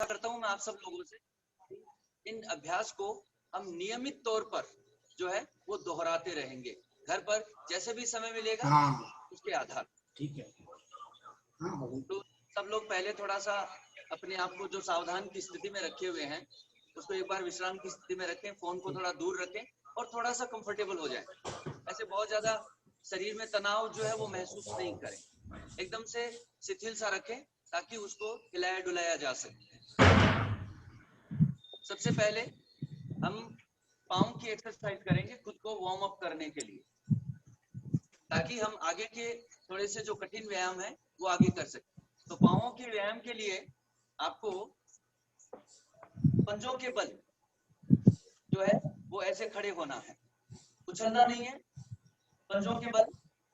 करता हूँ मैं आप सब लोगों से, इन अभ्यास को हम नियमित तौर पर जो है वो दोहराते रहेंगे घर पर जैसे भी समय मिलेगा। हाँ। उसके आधार ठीक है। हाँ। तो सब लोग पहले थोड़ा सा अपने आप को जो सावधान की स्थिति में रखे हुए हैं उसको एक बार विश्राम की स्थिति में रखें, फोन को थोड़ा दूर रखें और थोड़ा सा कंफर्टेबल हो जाए। ऐसे बहुत ज्यादा शरीर में तनाव जो है वो महसूस नहीं करें, एकदम से शिथिल सा रखें ताकि उसको हिलाया डुलाया जा सके। सबसे पहले हम पाँव की एक्सरसाइज करेंगे खुद को वार्म अप करने के लिए, ताकि हम आगे के थोड़े से जो कठिन व्यायाम है वो आगे कर सकें। तो पाँवों के व्यायाम के लिए आपको पंजों के बल जो है वो ऐसे खड़े होना है, उछलना नहीं है, पंजों के बल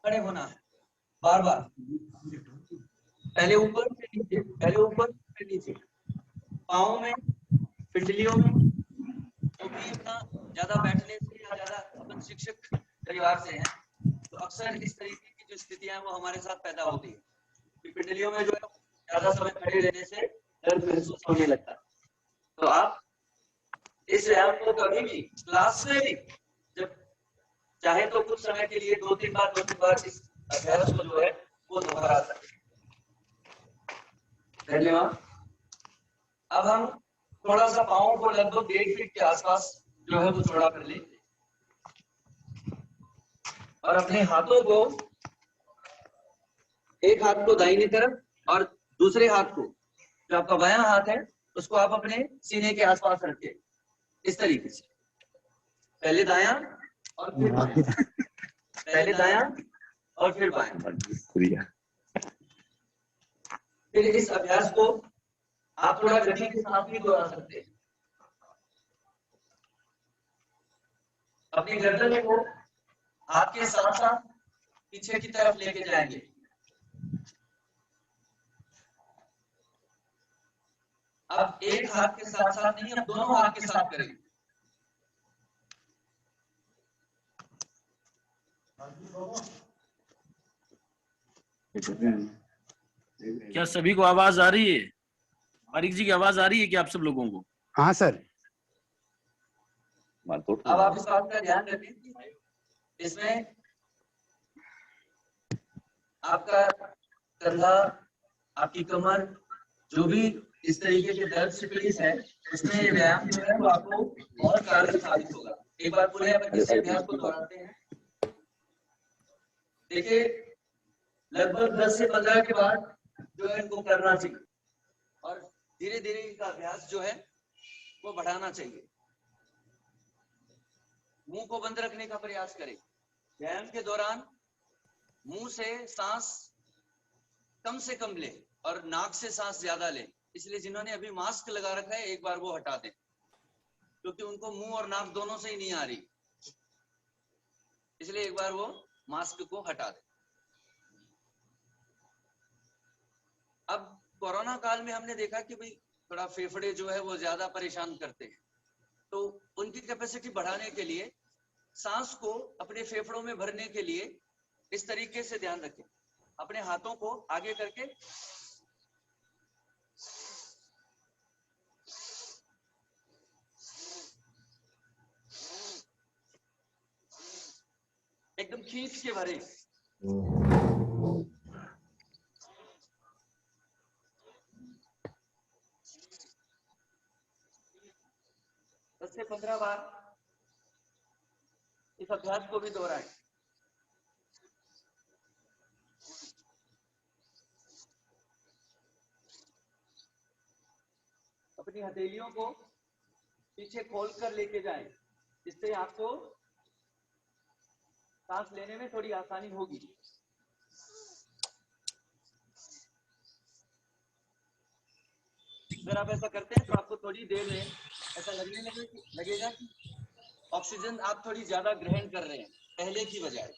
खड़े होना है बार बार, पहले ऊपर फिर नीचे, पहले ऊपर फिर नीचे। पाँव में, पिंडलियों में, जो भी अपना ज्यादा बैठने से या ज्यादा अपन शिक्षक परिवार से हैं तो अक्सर इस तरीके की जो स्थितियां वो हमारे साथ पैदा होती है कि पिंडलियों में जो है ज्यादा समय खड़े रहने से दर्द महसूस होने लगता है। तो आप इस व्यायाम को कभी भी क्लास में भी जब चाहे तो कुछ समय के लिए 2-3 बार इस अभ्यास को जो है वो दोहरा सकते हैं। धन्यवाद। अब हम थोड़ा सा पाँव को लगभग 1.5 फीट के आसपास जो है वो चौड़ा कर लें और अपने हाथों को, एक हाथ को दाहिनी तरफ और दूसरे हाथ को, जो आपका बायां हाथ है, उसको आप अपने सीने के आसपास रखें इस तरीके से। पहले दायां और फिर बायां, पहले दायां और फिर बायां। फिर इस अभ्यास को आप थोड़ा गति के साथ भी दोहरा सकते हैं। अपनी गर्दन को हाथ के साथ साथ पीछे की तरफ लेके जाएंगे। अब एक हाथ के साथ साथ नहीं, अब दोनों हाथ के साथ करेंगे। क्या सभी को आवाज आ रही है? मारिक जी की आवाज आ रही है क्या आप सब लोगों को? हाँ सर। अब आप इस बात का ध्यान रखें, इसमें आपका कंधा, आपकी कमर, जो भी इस तरीके के दर्द से पीड़ित है, उसमें ये व्यायाम जो है वो आपको बहुत कारगर साबित होगा। एक बार पूरे अपन इस अभ्यास को दोहराते हैं। देखिए, लगभग 10 से 15 के बाद जो है इनको करना चाहिए और धीरे धीरे इनका अभ्यास जो है वो बढ़ाना चाहिए। मुंह को बंद रखने का प्रयास करें। व्यायाम के दौरान मुंह से सांस कम से कम लें और नाक से सांस ज्यादा लें। इसलिए जिन्होंने अभी मास्क लगा रखा है एक बार वो हटा दें, क्योंकि उनको मुंह और नाक दोनों से ही नहीं आ रही, इसलिए एक बार वो मास्क को हटा दें। अब कोरोना काल में हमने देखा कि भाई थोड़ा फेफड़े जो है वो ज्यादा परेशान करते हैं, तो उनकी कैपेसिटी बढ़ाने के लिए सांस को अपने फेफड़ों में भरने के लिए इस तरीके से ध्यान रखें। अपने हाथों को आगे करके एकदम खींच के भरे। 10 से 15 बार इस अभ्यास को भी दोहराएं। अपनी हथेलियों को पीछे खोलकर लेके जाएं, जिससे आपको सांस लेने में थोड़ी आसानी होगी। अगर आप ऐसा करते हैं तो आपको थोड़ी देर में ऐसा लगेगा कि ऑक्सीजन आप थोड़ी ज्यादा ग्रहण कर रहे हैं पहले की बजाय।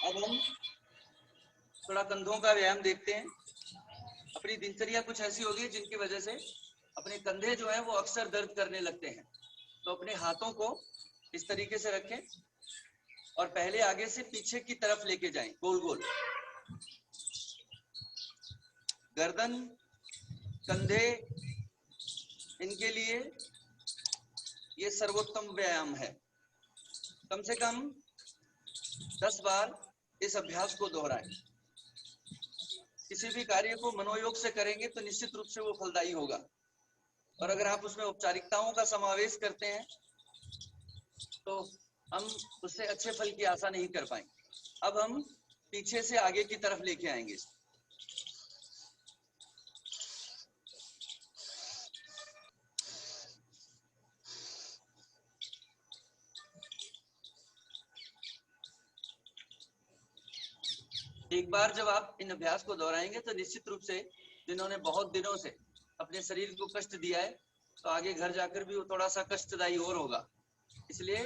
अब हम थोड़ा कंधों का व्यायाम देखते हैं। अपनी दिनचर्या कुछ ऐसी होगी जिनकी वजह से अपने कंधे जो है वो अक्सर दर्द करने लगते हैं, तो अपने हाथों को इस तरीके से रखें और पहले आगे से पीछे की तरफ लेके जाएं, गोल गोल। गर्दन कंधे, इनके लिए ये सर्वोत्तम व्यायाम है। कम से कम 10 बार इस अभ्यास को दोहराएं। किसी भी कार्य को मनोयोग से करेंगे तो निश्चित रूप से वो फलदायी होगा, और अगर आप उसमें औपचारिकताओं का समावेश करते हैं तो हम उससे अच्छे फल की आशा नहीं कर पाएंगे। अब हम पीछे से आगे की तरफ लेके आएंगे। एक बार जब आप इन अभ्यास को दोहराएंगे तो निश्चित रूप से जिन्होंने बहुत दिनों से अपने शरीर को कष्ट दिया है तो आगे घर जाकर भी वो थोड़ा सा कष्टदायी और होगा। इसलिए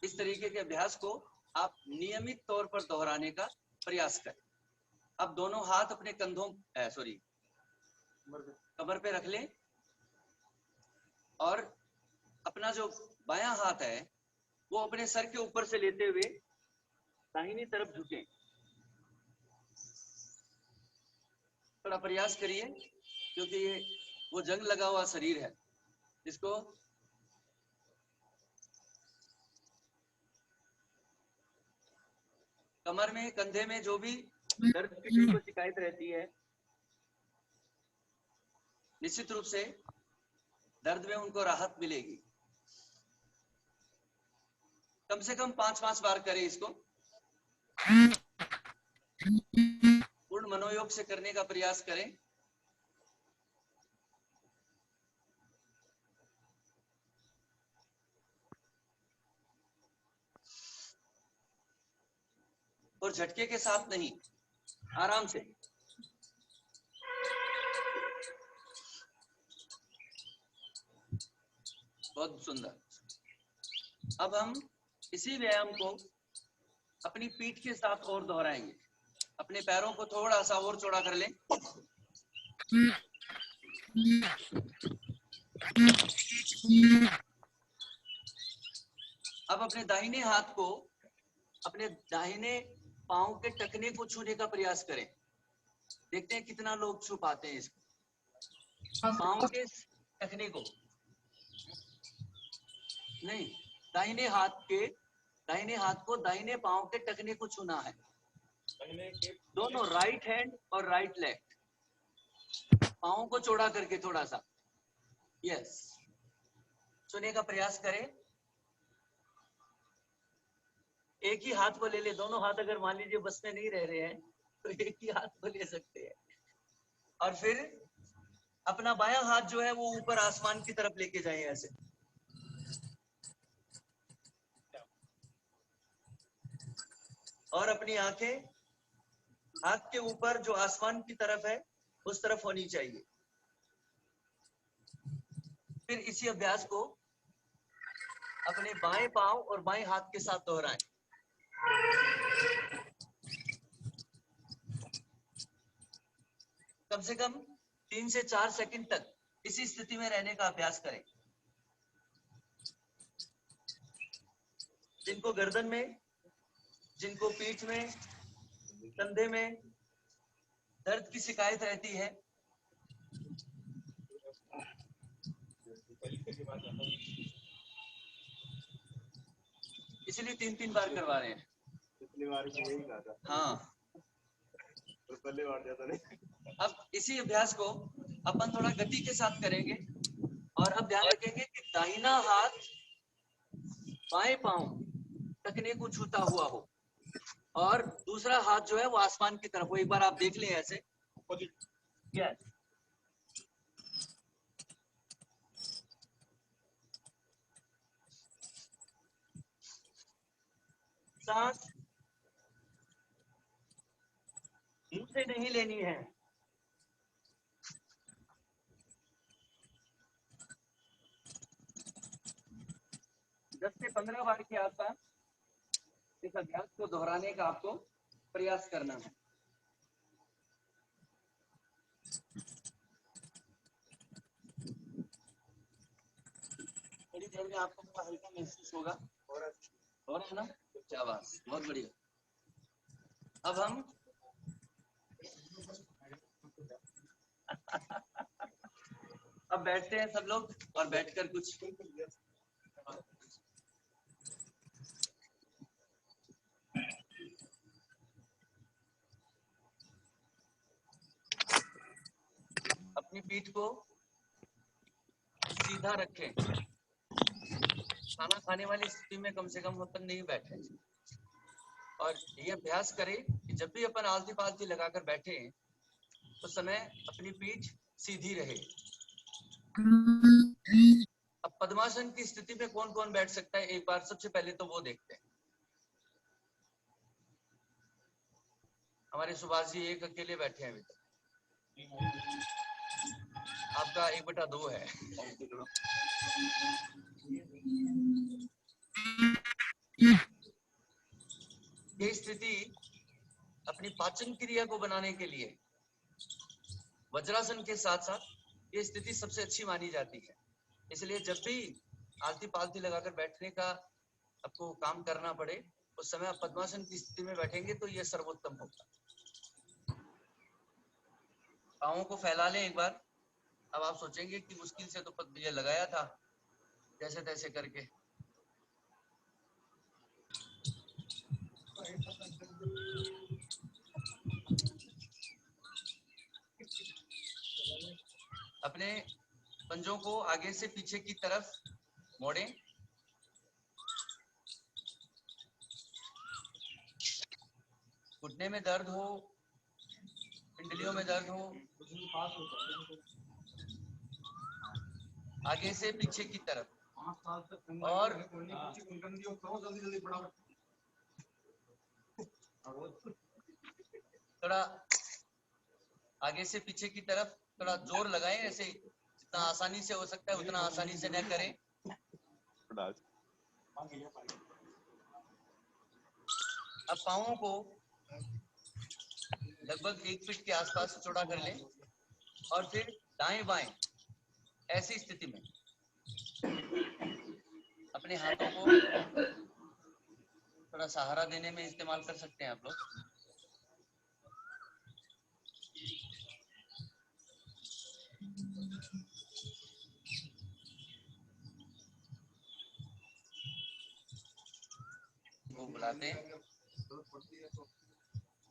इस तरीके के अभ्यास को आप नियमित तौर पर दोहराने का प्रयास करें। अब दोनों हाथ अपने कंधों कमर पे रख लें और अपना जो बायां हाथ है वो अपने सर के ऊपर से लेते हुए दाहिनी तरफ झुकें। थोड़ा प्रयास करिए क्योंकि ये वो जंग लगा हुआ शरीर है जिसको कमर में, कंधे में जो भी दर्द की को शिकायत रहती है, निश्चित रूप से दर्द में उनको राहत मिलेगी। कम से कम 5-5 बार करें इसको। पूर्ण मनोयोग से करने का प्रयास करें। और झटके के साथ नहीं, आराम से। बहुत सुंदर। अब हम इसी व्यायाम को अपनी पीठ के साथ और दोहराएंगे। अपने पैरों को थोड़ा सा और चौड़ा कर लें। अब अपने दाहिने हाथ को अपने दाहिने पांव के टखने को छूने का प्रयास करें। देखते हैं कितना लोग छू पाते हैं इसको। पांव के टखने को नहीं, दाहिने हाथ को दाहिने पांव के टखने को छूना है। दोनों, राइट हैंड और राइट लेग। पांव को चौड़ा करके थोड़ा सा, यस, छूने का प्रयास करें। एक ही हाथ को ले ले। दोनों हाथ अगर मान लीजिए बस में नहीं रह रहे हैं तो एक ही हाथ को ले सकते हैं, और फिर अपना बायां हाथ जो है वो ऊपर आसमान की तरफ लेके जाए ऐसे। और अपनी आंखें हाथ के ऊपर जो आसमान की तरफ है उस तरफ होनी चाहिए। फिर इसी अभ्यास को अपने बाएं पांव और बाएं हाथ के साथ दोहराएं। कम से कम 3 से 4 सेकंड तक इसी स्थिति में रहने का अभ्यास करें। जिनको गर्दन में, जिनको पीठ में, कंधे में दर्द की शिकायत रहती है, इसलिए 3-3 बार करवा रहे हैं। पिछली बार भी यही कहा था। हाँ, तो पहले बार ज्यादा नहीं। अब इसी अभ्यास को अपन थोड़ा गति के साथ करेंगे, और अब ध्यान रखेंगे कि दाहिना हाथ बाएं पांव टखने को छूता हुआ हो और दूसरा हाथ जो है वो आसमान की तरफ हो। एक बार आप देख लें ऐसे। यस, सांस मुंह से नहीं लेनी है। दस से 15 बार के आसपास इस अभ्यास को दोहराने का आपको प्रयास करना है। थोड़ी देर में आपको थोड़ा हल्का महसूस होगा। और है ना, क्या बात, बहुत बढ़िया। अब हम अब बैठते हैं सब लोग और बैठकर कुछ अपनी पीठ को सीधा रखें। खाना खाने वाली स्थिति में कम से कम अपन नहीं बैठे और ये अभ्यास करें कि जब भी अपन आलती पालती लगाकर बैठे उस समय अपनी पीठ सीधी रहे। अब पद्मासन की स्थिति में कौन कौन बैठ सकता है, एक बार सबसे पहले तो वो देखते हैं। हमारे सुभाष जी एक अकेले बैठे हैं अभी तक, आपका 1/2 है। ये स्थिति अपनी पाचन क्रिया को बनाने के लिए वज्रासन के साथ साथ ये स्थिति सबसे अच्छी मानी जाती है। इसलिए जब भी आलती पालती लगाकर बैठने का आपको काम करना पड़े उस समय आप पद्मासन की स्थिति में बैठेंगे तो यह सर्वोत्तम होगा। पाँवों को फैला लें एक बार। अब आप सोचेंगे कि मुश्किल से तो ये लगाया था, जैसे तैसे करके। अपने पंजों को आगे से पीछे की तरफ मोड़ें। घुटने में दर्द हो, पिंडलियों में दर्द हो, आगे से पीछे की तरफ और थोड़ा आगे से पीछे की तरफ थोड़ा जोर लगाएं। ऐसे जितना आसानी से हो सकता है उतना आसानी से न करें। अब पाँवों को लगभग 1 फीट के आसपास चौड़ा कर लें और फिर दाएं बाएं ऐसी स्थिति में अपने हाथों को थोड़ा सहारा देने में इस्तेमाल कर सकते हैं आप लोग। वो बुलाते हैं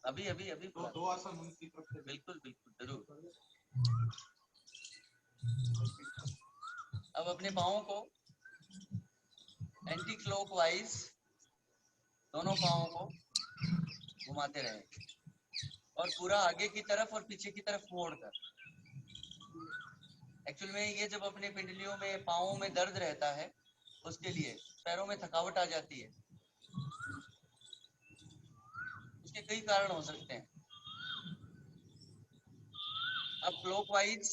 अभी अभी अभी दो आसन बिल्कुल बिल्कुल जरूर। अब अपने पाँवों को एंटी क्लॉकवाइज दोनों पाँवों को घुमाते रहें और पूरा आगे की तरफ और पीछे की तरफ मोड़कर। एक्चुअल में ये जब अपने पिंडलियों में पाँवों में दर्द रहता है उसके लिए पैरों में थकावट आ जाती है। उसके कई कारण हो सकते हैं। अब क्लॉकवाइज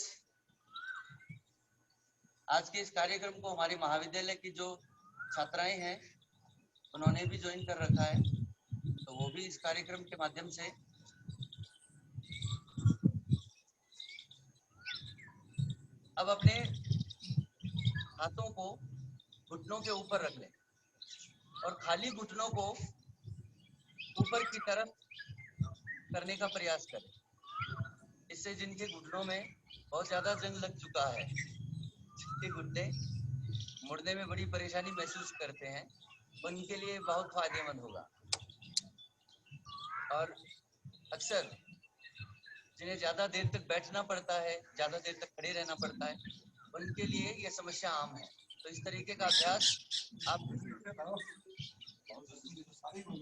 आज के इस कार्यक्रम को हमारे महाविद्यालय की जो छात्राएं हैं उन्होंने भी ज्वाइन कर रखा है, तो वो भी इस कार्यक्रम के माध्यम से अब अपने हाथों को घुटनों के ऊपर रख लें और खाली घुटनों को ऊपर की तरफ करने का प्रयास करें। इससे जिनके घुटनों में बहुत ज्यादा जंग लग चुका है, जिनके घुटने मुड़ने में बड़ी परेशानी महसूस करते हैं, उनके लिए बहुत फायदेमंद होगा। और अक्सर जिन्हें ज्यादा देर तक बैठना पड़ता है, ज्यादा देर तक खड़े रहना पड़ता है, उनके लिए यह समस्या आम है। तो इस तरीके का अभ्यास आप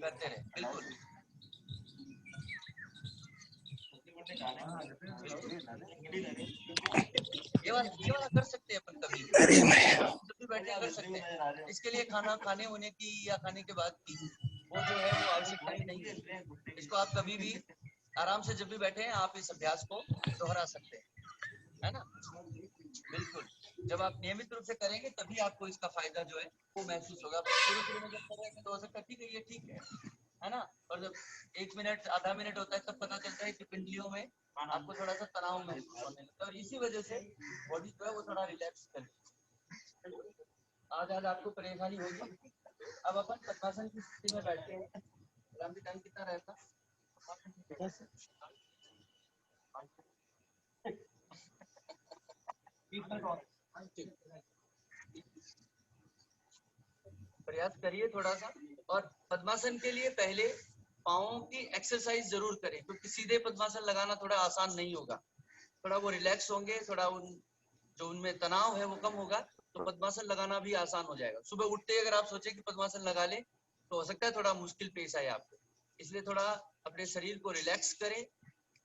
करते रहे। बिल्कुल ये वाला कर सकते हैं अपन कभी भी बैठे कर सकते हैं। इसके लिए खाना खाने होने की या खाने के बाद की वो जो है वो आवश्यकता ही नहीं है। इसको आप कभी भी आराम से जब भी बैठे हैं आप इस अभ्यास को दोहरा सकते हैं, है ना। बिल्कुल जब आप नियमित रूप से करेंगे तभी आपको इसका फायदा जो है वो महसूस होगा। शुरू में जब करेंगे तो हो सकता है ठीक है, ये ठीक है ना। और जब 1 मिनट आधा मिनट होता है तब पता चलता है कि पिंडलियों में आपको थोड़ा सा तनाव महसूस होने लगता है और इसी वजह से बॉडी जो है वो थोड़ा रिलैक्स करे। आज आपको परेशानी होगी। अब अपन पद्मासन की स्थिति में बैठते हैं। लंबी टाइम कितना रहता प्रयास करिए थोड़ा सा। और पद्मासन के लिए पहले पाँवों की एक्सरसाइज जरूर करें, क्योंकि सीधे पद्मासन लगाना थोड़ा आसान नहीं होगा। थोड़ा वो रिलैक्स होंगे, थोड़ा जो उनमें तनाव है वो कम होगा, तो पद्मासन लगाना भी आसान हो जाएगा। सुबह उठते ही अगर आप सोचे कि पद्मासन लगा ले, तो हो सकता है थोड़ा मुश्किल पेश आए आपको। इसलिए थोड़ा अपने शरीर को रिलैक्स करें,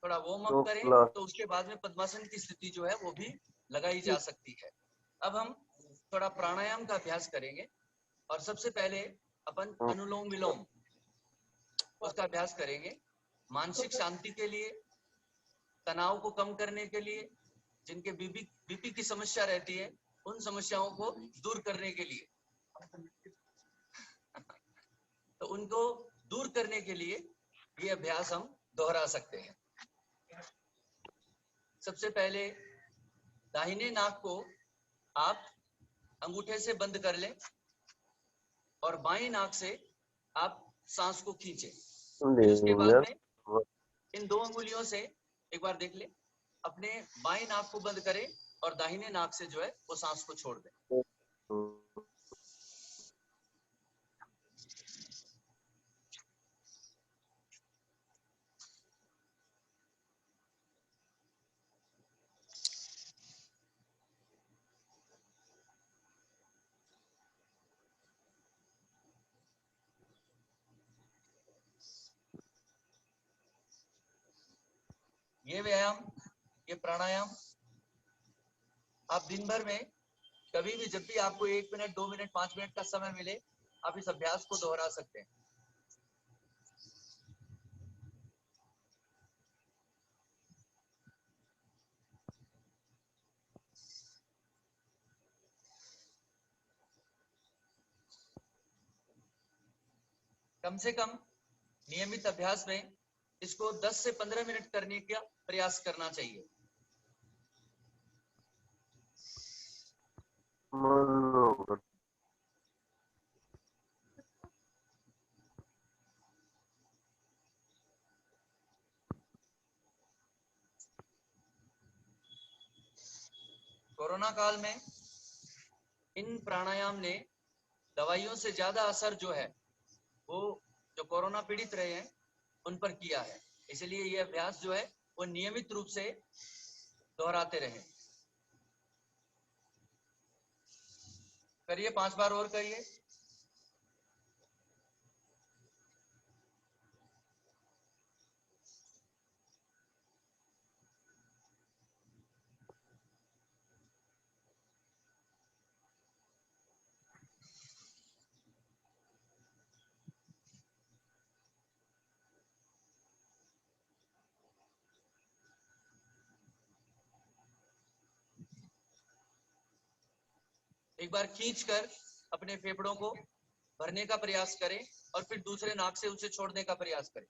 थोड़ा वार्म अप करें, तो उसके बाद में पद्मासन की स्थिति जो है वो भी लगाई जा सकती है। अब हम थोड़ा प्राणायाम का अभ्यास करेंगे, और सबसे पहले अपन अनुलोम विलोम उसका अभ्यास करेंगे, मानसिक शांति के लिए, तनाव को कम करने के लिए, जिनके बीपी की समस्या रहती है उन समस्याओं को दूर करने के लिए। तो उनको दूर करने के लिए ये अभ्यास हम दोहरा सकते हैं। सबसे पहले दाहिने नाक को आप अंगूठे से बंद कर लें, और बाएं नाक से आप सांस को खींचें। फिर उसके बाद में इन दो अंगुलियों से एक बार देख लें, अपने बाएं नाक को बंद करें और दाहिने नाक से जो है वो सांस को छोड़ दें। ये व्यायाम, ये प्राणायाम आप दिन भर में कभी भी, जब भी आपको 1 मिनट 2 मिनट 5 मिनट का समय मिले, आप इस अभ्यास को दोहरा सकते हैं। कम से कम नियमित अभ्यास में इसको 10 से 15 मिनट करने का प्रयास करना चाहिए। कोरोना काल में इन प्राणायाम ने दवाइयों से ज्यादा असर जो है वो जो कोरोना पीड़ित रहे हैं उन पर किया है। इसलिए ये अभ्यास जो है वो नियमित रूप से दोहराते रहें। करिए, 5 बार और करिए। एक बार खींचकर अपने फेफड़ों को भरने का प्रयास करें, और फिर दूसरे नाक से उसे छोड़ने का प्रयास करें।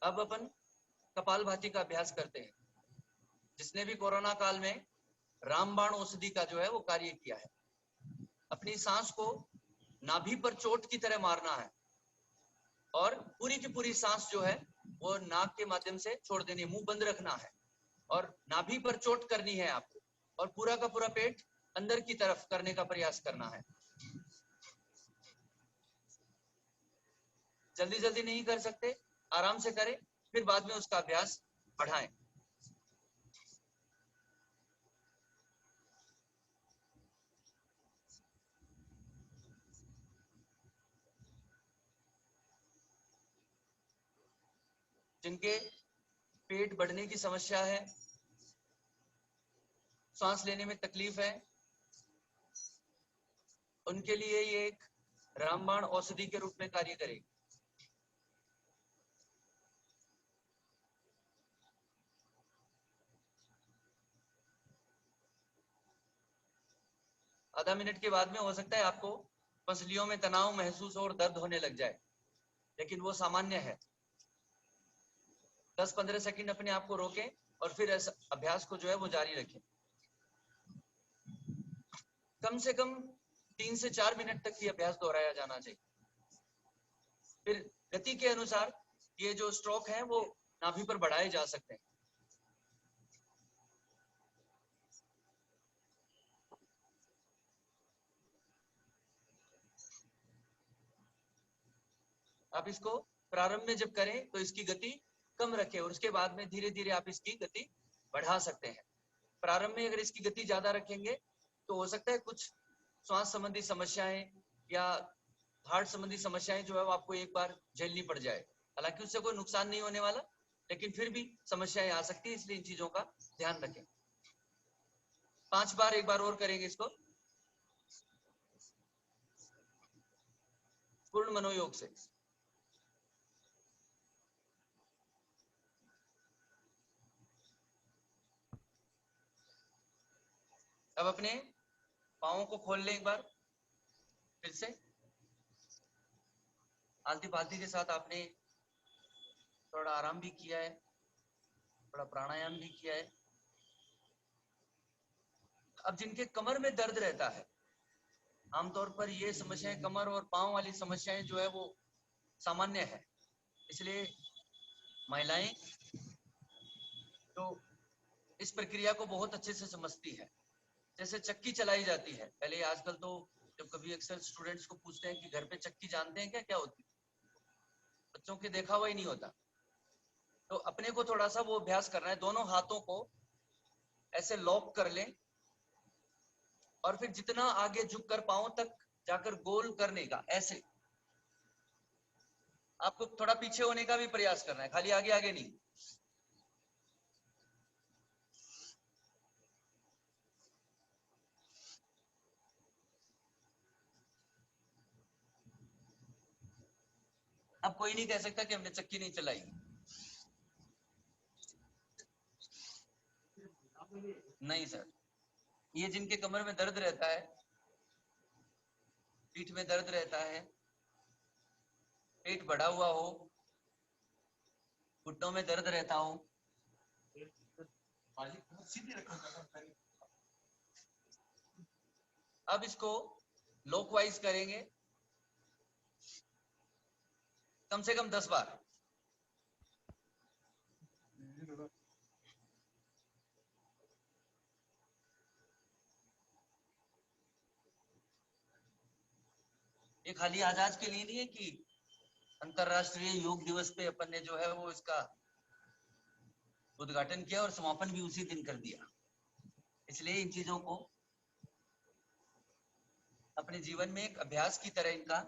अब अपन कपालभाति का अभ्यास करते हैं। जिसने भी कोरोना काल में रामबाण औषधि का जो है वो कार्य किया है, अपनी सांस को नाभि पर चोट की तरह मारना है, और पूरी की पूरी सांस जो है वो नाक के माध्यम से छोड़ देनी, मुंह बंद रखना है, और नाभि पर चोट करनी है आपको, और पूरा का पूरा पेट अंदर की तरफ करने का प्रयास करना है। जल्दी जल्दी नहीं कर सकते, आराम से करें, फिर बाद में उसका अभ्यास बढ़ाएं। जिनके पेट बढ़ने की समस्या है, सांस लेने में तकलीफ है, उनके लिए ये एक रामबाण औषधि के रूप में कार्य करेगी। आधा मिनट के बाद में हो सकता है आपको पसलियों में तनाव महसूस और दर्द होने लग जाए, लेकिन वो सामान्य है। 10-15 सेकंड अपने आप को रोकें और फिर इस अभ्यास को जो है वो जारी रखें। कम से कम 3 से 4 मिनट तक ये अभ्यास दोहराया जाना चाहिए। फिर गति के अनुसार ये जो स्ट्रोक है वो नाभि पर बढ़ाए जा सकते हैं। आप इसको प्रारंभ में जब करें तो इसकी गति कम रखें और उसके बाद में धीरे धीरे आप इसकी गति बढ़ा सकते हैं। प्रारंभ में अगर इसकी गति ज्यादा रखेंगे तो हो सकता है कुछ श्वास संबंधी समस्याएं या हार्ट संबंधी समस्याएं जो है वो आपको एक बार झेलनी पड़ जाए। हालांकि उससे कोई नुकसान नहीं होने वाला, लेकिन फिर भी समस्याएं आ सकती है, इसलिए इन चीजों का ध्यान रखें। 5 बार एक बार और करेंगे इसको पूर्ण मनोयोग से। अब अपने पाँवों को खोल लें एक बार फिर से। आलती पालती के साथ आपने थोड़ा आराम भी किया है, थोड़ा प्राणायाम भी किया है। अब जिनके कमर में दर्द रहता है, आमतौर पर ये समस्याएं कमर और पांव वाली समस्याएं जो है वो सामान्य है, इसलिए महिलाएं तो इस प्रक्रिया को बहुत अच्छे से समझती है। जैसे चक्की चलाई जाती है पहले, आजकल तो जब कभी अक्सर स्टूडेंट्स को पूछते हैं कि घर पे चक्की जानते हैं क्या क्या होती है, बच्चों के देखा हुआ ही नहीं होता। तो अपने को थोड़ा सा वो अभ्यास करना है, दोनों हाथों को ऐसे लॉक कर लें और फिर जितना आगे झुककर पांव तक जाकर गोल करने का, ऐसे आपको थोड़ा पीछे होने का भी प्रयास करना है, खाली आगे आगे नहीं। अब कोई नहीं कह सकता कि हमने चक्की नहीं चलाई। नहीं सर, ये जिनके कमर में दर्द रहता है, पीठ में दर्द रहता है, पेट बढ़ा हुआ हो, घुटनों में दर्द रहता हो, अब इसको लॉकवाइज करेंगे कम से कम 10 बार। ये खाली आज के लिए नहीं है कि अंतरराष्ट्रीय योग दिवस पे अपन ने जो है वो इसका उद्घाटन किया और समापन भी उसी दिन कर दिया, इसलिए इन चीजों को अपने जीवन में एक अभ्यास की तरह इनका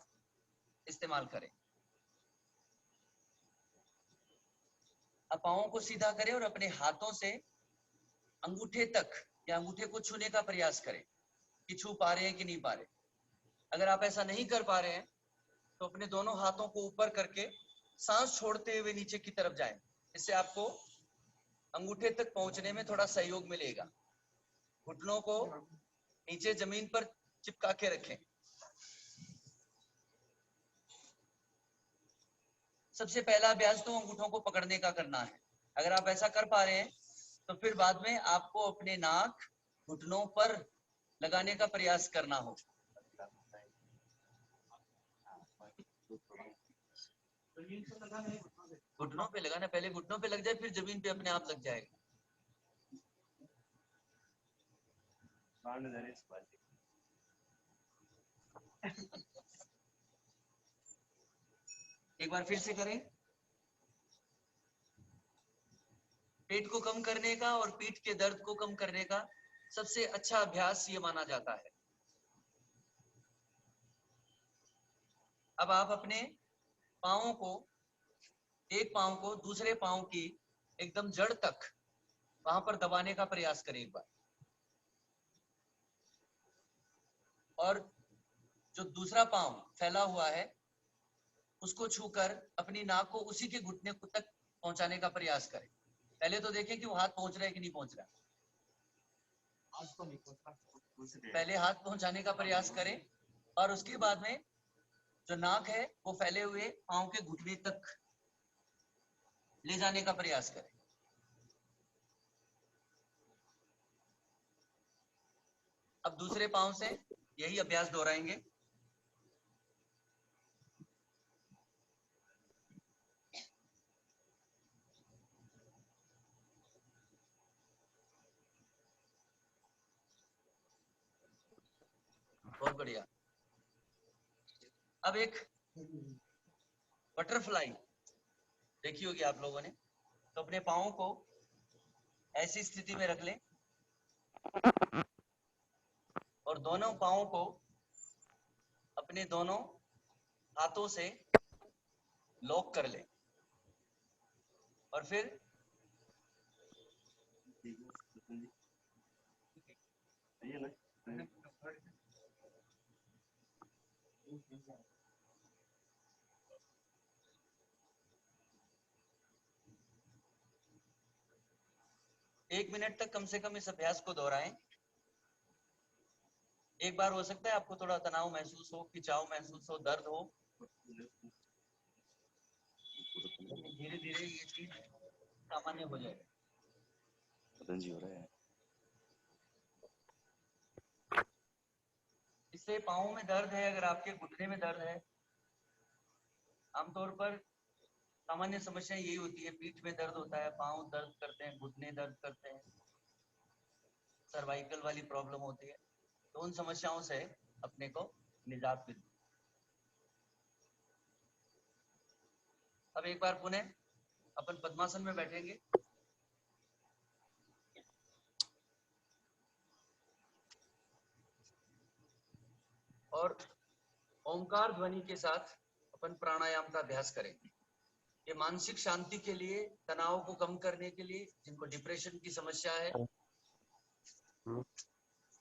इस्तेमाल करें। अब पांवों को सीधा करें और अपने हाथों से अंगूठे तक या अंगूठे को छूने का प्रयास करें कि छू पा रहे हैं कि नहीं पा रहे। अगर आप ऐसा नहीं कर पा रहे हैं तो अपने दोनों हाथों को ऊपर करके सांस छोड़ते हुए नीचे की तरफ जाएं। इससे आपको अंगूठे तक पहुंचने में थोड़ा सहयोग मिलेगा। घुटनों को नीचे जमीन पर चिपका के रखें। सबसे पहला अभ्यास तो अंगूठों को पकड़ने का करना है। अगर आप ऐसा कर पा रहे हैं तो फिर बाद में आपको अपने नाक घुटनों पर लगाने का प्रयास करना हो। घुटनों पे लगाना, पहले घुटनों पे लग जाए फिर जमीन पे अपने आप लग जाएगा। एक बार फिर से करें। पेट को कम करने का और पीठ के दर्द को कम करने का सबसे अच्छा अभ्यास ये माना जाता है। अब आप अपने पांवों को, एक पांव को दूसरे पांव की एकदम जड़ तक वहां पर दबाने का प्रयास करें एक बार, और जो दूसरा पांव फैला हुआ है उसको छूकर अपनी नाक को उसी के घुटने तक पहुंचाने का प्रयास करें। पहले तो देखें कि वो हाथ पहुंच रहा है कि नहीं पहुंच रहा। पहले हाथ पहुंचाने का प्रयास करें और उसके बाद में जो नाक है वो फैले हुए पांव के घुटने तक ले जाने का प्रयास करें। अब अब दूसरे पांव से यही अभ्यास दोहराएंगे। बहुत बढ़िया। अब एक बटरफ्लाई देखी होगी आप लोगों ने, तो अपने पाँव को ऐसी स्थिति में रख लें और दोनों पाँव को अपने दोनों हाथों से लॉक कर लें और फिर एक मिनट तक कम से कम इस अभ्यास को दोहराएं। एक बार हो सकता है आपको थोड़ा तनाव महसूस हो, खिंचाव महसूस हो, दर्द हो, लेकिन धीरे धीरे ये चीज सामान्य हो जाएगा। पतंजी हो रहा है। इससे पाँव में दर्द है, अगर आपके घुटने में दर्द है, आमतौर पर सामान्य समस्या यही होती है, पीठ में दर्द होता है, पाँव दर्द करते हैं, घुटने दर्द करते हैं, सर्वाइकल वाली प्रॉब्लम होती है, तो उन समस्याओं से अपने को निजात मिलती है। अब एक बार पुनः अपन पद्मासन में बैठेंगे और ओंकार ध्वनि के साथ अपन प्राणायाम का अभ्यास करेंगे। ये मानसिक शांति के लिए, तनाव को कम करने के लिए, जिनको डिप्रेशन की समस्या है,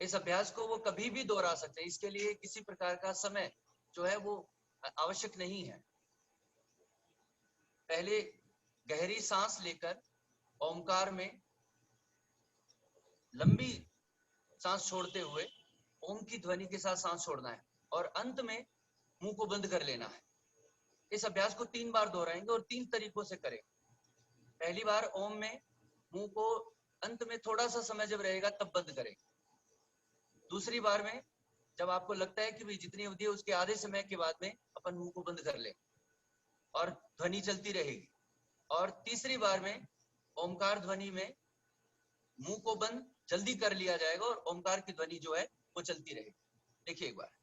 इस अभ्यास को वो कभी भी दोहरा सकते हैं। इसके लिए किसी प्रकार का समय जो है वो आवश्यक नहीं है। पहले गहरी सांस लेकर ओंकार में लंबी सांस छोड़ते हुए ओम की ध्वनि के साथ सांस छोड़ना है और अंत में मुंह को बंद कर लेना है। इस अभ्यास को 3 बार दोहराएंगे और 3 तरीकों से करें। पहली बार ओम में मुंह को अंत में थोड़ा सा समय जब रहेगा तब बंद करें। दूसरी बार में जब आपको लगता है कि भाई जितनी अवधि है उसके आधे समय के बाद में अपन मुंह को बंद कर ले और ध्वनि चलती रहेगी। और तीसरी बार में ओमकार ध्वनि में मुंह को बंद जल्दी कर लिया जाएगा और ओमकार की ध्वनि जो है वो चलती रहेगी। देखिए एक बार।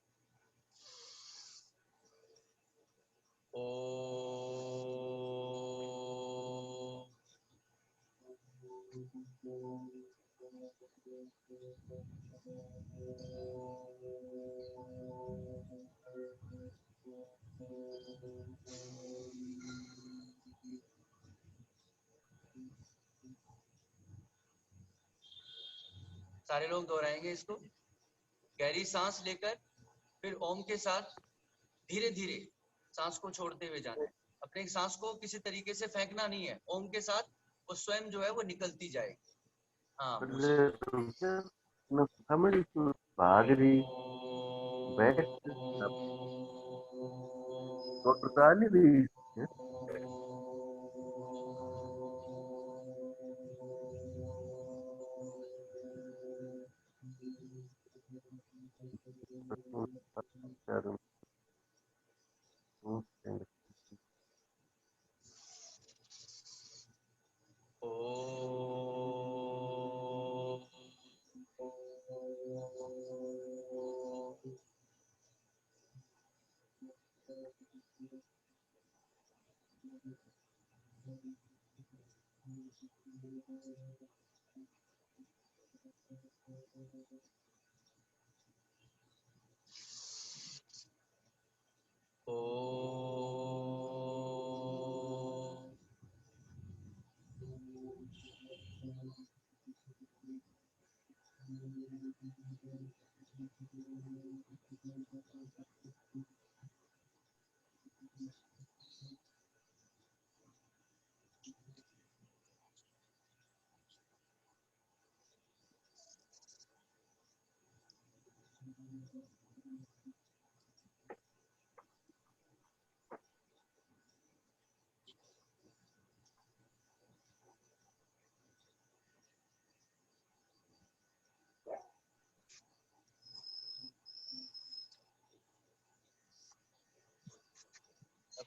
सारे लोग दोहराएंगे इसको। गहरी सांस लेकर फिर ओम के साथ धीरे धीरे सांस को छोड़ते हुए जाना है। अपने सांस को किसी तरीके से फेंकना नहीं है, ओम के साथ वो स्वयं जो है वो निकलती जाए। हाँ, தமிழ் மாதிரி total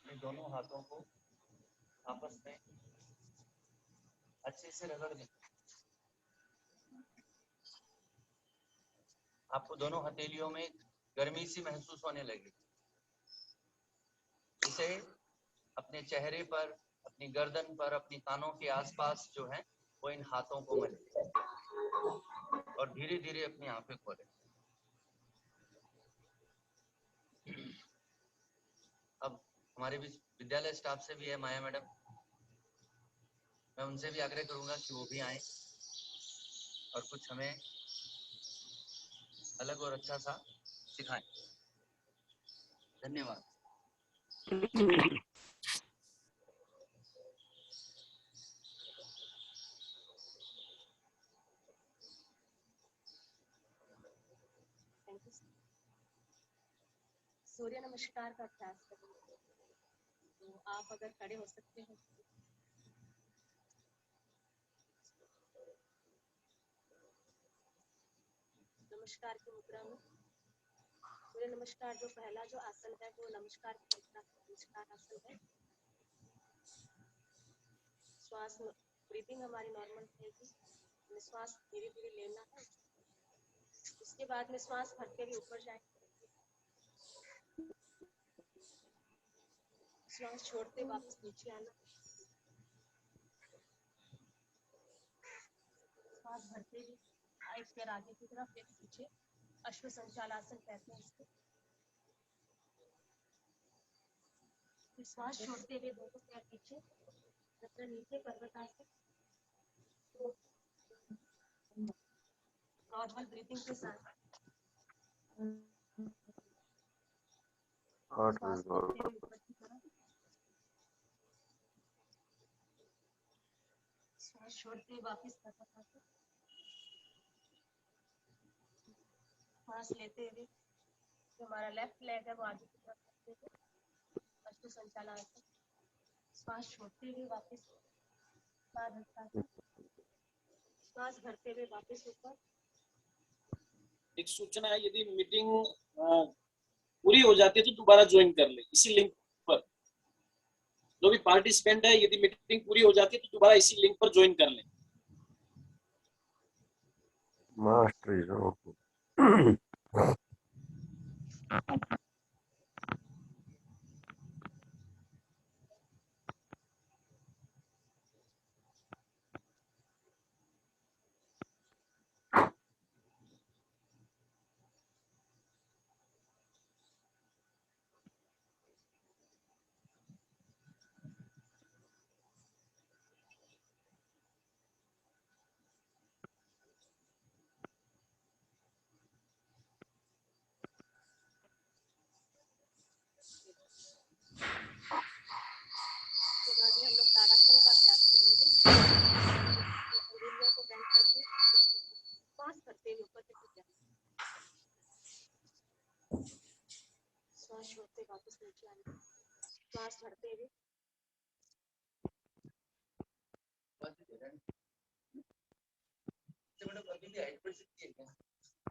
अपने दोनों हाथों को आपस में अच्छे से रगड़ दें। आपको दोनों हथेलियों में गर्मी सी महसूस होने लगी। इसे अपने चेहरे पर, अपनी गर्दन पर, अपनी कानों के आसपास जो है वो इन हाथों को मलें और धीरे धीरे अपनी आंखें खोलें। अब हमारे बीच विद्यालय स्टाफ से भी है माया मैडम, मैं उनसे भी आग्रह करूंगा कि वो भी आए और कुछ हमें अलग और अच्छा सा सिखाएं। धन्यवाद। सूर्य नमस्कार का अभ्यास करेंगे, तो आप अगर खड़े हो सकते हैं। नमस्कार की मुद्रा में सूर्य नमस्कार जो पहला जो आसन है वो नमस्कार की मुद्रा नमस्कार आसन है। श्वास ब्रीदिंग हमारी नॉर्मल रहेगी, श्वास धीरे धीरे लेना है। उसके बाद में श्वास भरते हुए ऊपर जाएंगे, श्वास छोड़ते वापस नीचे आना, श्वास भरते हुए एक पैर आगे की तरफ एक पीछे, अश्व संचालासन कहते हैं इसको। श्वास छोड़ते हुए दोनों पैर पीछे, नीचे पर्वतासन। नॉर्मल ब्रीथिंग के साथ श्वास छोड़ते हुए ऊपर की तरफ, श्वास छोड़ते हुए वापस पर्वतासन। श्वास लेते हुए जो हमारा लेफ्ट लेग है वो आगे की तरफ करते हुए अश्व संचालासन। श्वास छोड़ते हुए वापस श्वास भरते हुए वापस ऊपर। एक सूचना है, यदि मीटिंग पूरी हो जाती है तो दोबारा ज्वाइन कर ले इसी लिंक पर। जो भी पार्टिसिपेंट है, यदि मीटिंग पूरी हो जाती है तो दोबारा इसी लिंक पर ज्वाइन कर ले। मास्टर हम लोग ताड़ासन का अभ्यास करेंगे। अंगुलियों को बेंड करके श्वास करते हुए ऊपर की तरफ, श्वास छोड़ते वापस नीचे आना, श्वास भरते हुए।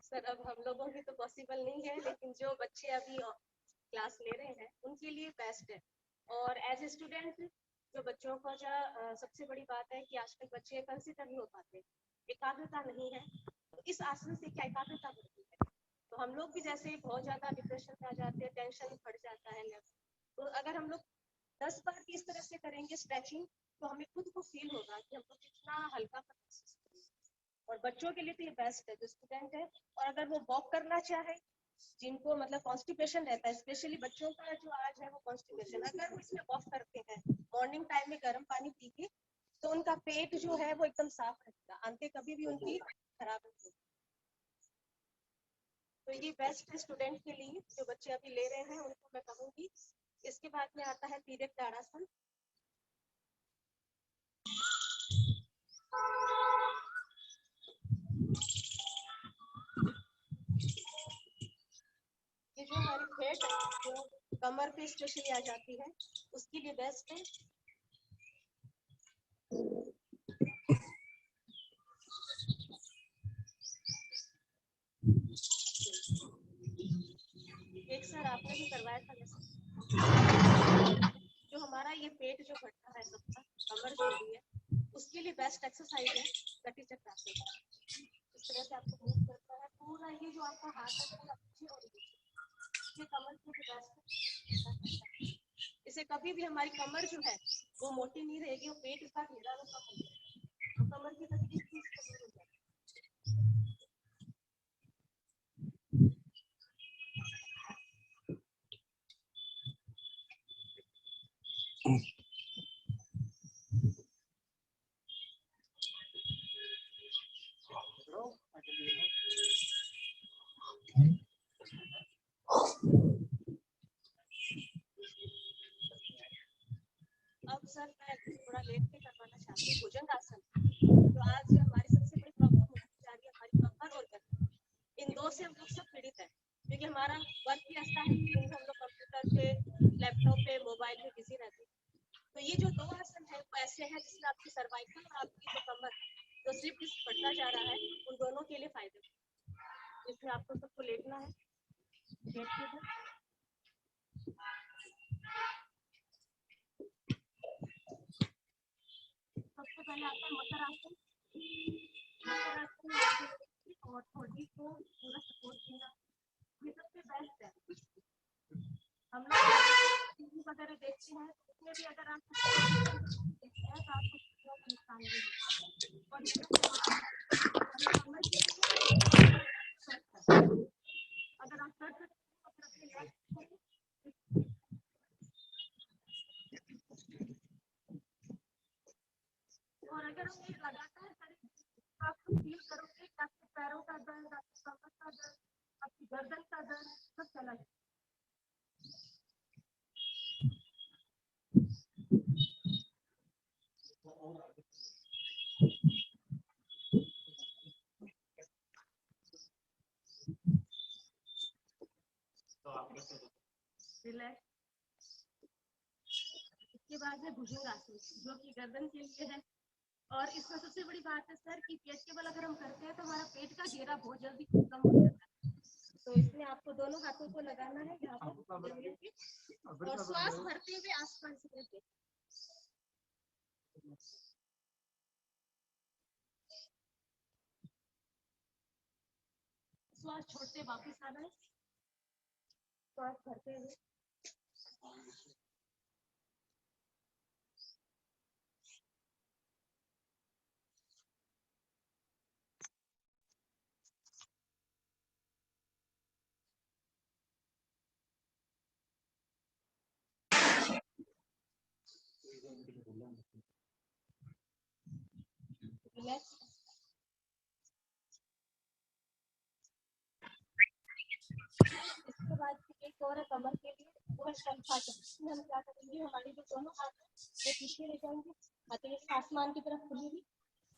सर अब हम लोगों की तो पॉसिबल नहीं है, लेकिन जो बच्चे अभी क्लास ले रहे हैं उनके लिए बेस्ट है। और एज ए स्टूडेंट जो बच्चों को सबसे बड़ी बात है कि आजकल बच्चे कंसिडर नहीं हो पाते, एकाग्रता नहीं है। तो इस आसन से क्या एकाग्रता बढ़ती है। तो हम लोग भी जैसे बहुत ज्यादा डिप्रेशन में आ जाते हैं, टेंशन बढ़ जाता है। तो अगर हम लोग 10 बार की इस तरह से करेंगे स्ट्रेचिंग, तो हमें खुद को फील होगा कि हम लोग कितना हल्का महसूस करेंगे। और बच्चों के लिए तो ये बेस्ट है जो स्टूडेंट है। और अगर वो वॉक करना चाहे, जिनको मतलब कॉन्स्टिपेशन रहता है, स्पेशली बच्चों का जो आज है वो कॉन्स्टिपेशन, अगर वो इसमें वॉक करते हैं मॉर्निंग टाइम में गर्म पानी पी के, तो उनका पेट जो है वो एकदम साफ रहेगा, आंतें कभी भी उनकी खराब नहीं होगी। तो ये बेस्ट है स्टूडेंट के लिए, जो बच्चे अभी ले रहे हैं उनको मैं कहूँगी। इसके बाद में आता है तिर्यक ताड़ासन। ये जो हमारी हेड जो कमर पे स्पेशली आ जाती है, उसके लिए बेस्ट है। एक सर आपने भी करवाया था वैसे। हमारा ये पेट जो बढ़ता है सबका, कमर जो भी है, उसके लिए बेस्ट एक्सरसाइज है कटी चक्रासन। इस तरह से आपको मूव करता है पूरा, ये जो आपका हाथ है पूरा पीछे और नीचे, ये कमर के लिए बेस्ट है। इसे कभी भी हमारी कमर जो है वो मोटी नहीं रहेगी, वो पेट इसका घेरा हुआ कम हो जाएगा, तो कमर की तकलीफ भी इससे दूर हो जाएगी। अब सर मैं थोड़ा लेट के करवाना चाहती हूँ भुजंग आसन। तो आज हमारी सबसे बड़ी प्रॉब्लम होती जा रही है हमारी कमर और गर्दन, इन दो से हम लोग सब पीड़ित हैं, क्योंकि हमारा वर्क ही ऐसा है कि हम लोग कंप्यूटर पे, लैपटॉप पे, मोबाइल में बिजी रहते हैं। तो ये जो दो आसन है वो ऐसे हैं जिसमें आपकी सर्वाइकल और आपकी जो कमर जो स्लिप डिस्क बढ़ता जा रहा है, उन दोनों के लिए फायदे। इसमें आपको सबको लेटना है, लेट के सबसे पहले आता है मकर आसन। मकर आसन में आपको और बॉडी को पूरा सपोर्ट देना, ये सबसे बेस्ट है। हम लोग टीवी वगैरह देखते हैं तो उसमें भी अगर आप देखते हैं तो आपको नुकसान भी होता है। और ये जो कमर के लिए अगर आप कर सकते हो तो अपने लेग को, और अगर हम ये लगातार करें तो आप फील करोगे कि आपके पैरों का दर्द, आपकी कमर का दर्द, आपकी गर्दन का दर्द सब चला जाए। रिलैक्स। इसके बाद है भुजंग आसन, जो कि गर्दन के लिए है। और इसमें सबसे बड़ी बात है सर कि पेट के बल अगर हम करते हैं तो हमारा पेट का घेरा बहुत जल्दी कम हो जाता है। तो इसमें आपको दोनों हाथों को लगाना है यहाँ पर जमीन पे, और श्वास भरते हुए आसमान से करते, श्वास छोड़ते वापस आना है, श्वास भरते हुए, रिलैक्स। इसके बाद एक और है कमर के लिए, वो है शंखासन। इसमें हम क्या करेंगे, हमारी जो दोनों हाथ है वो पीछे ले जाएंगे, हथेली आसमान की तरफ खुली हुई,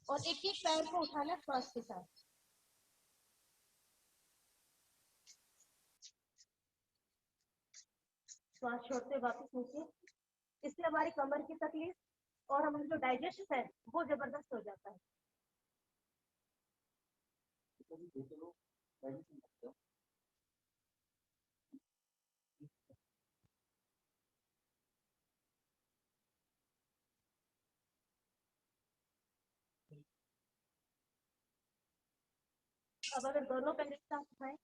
और एक एक पैर को उठाना श्वास के साथ। श्वास छोड़ते वापस नीचे। इससे हमारी कमर की तकलीफ और हमारा जो डाइजेशन है वो जबरदस्त हो जाता है। अब अगर दोनों पैर एक साथ उठाएं,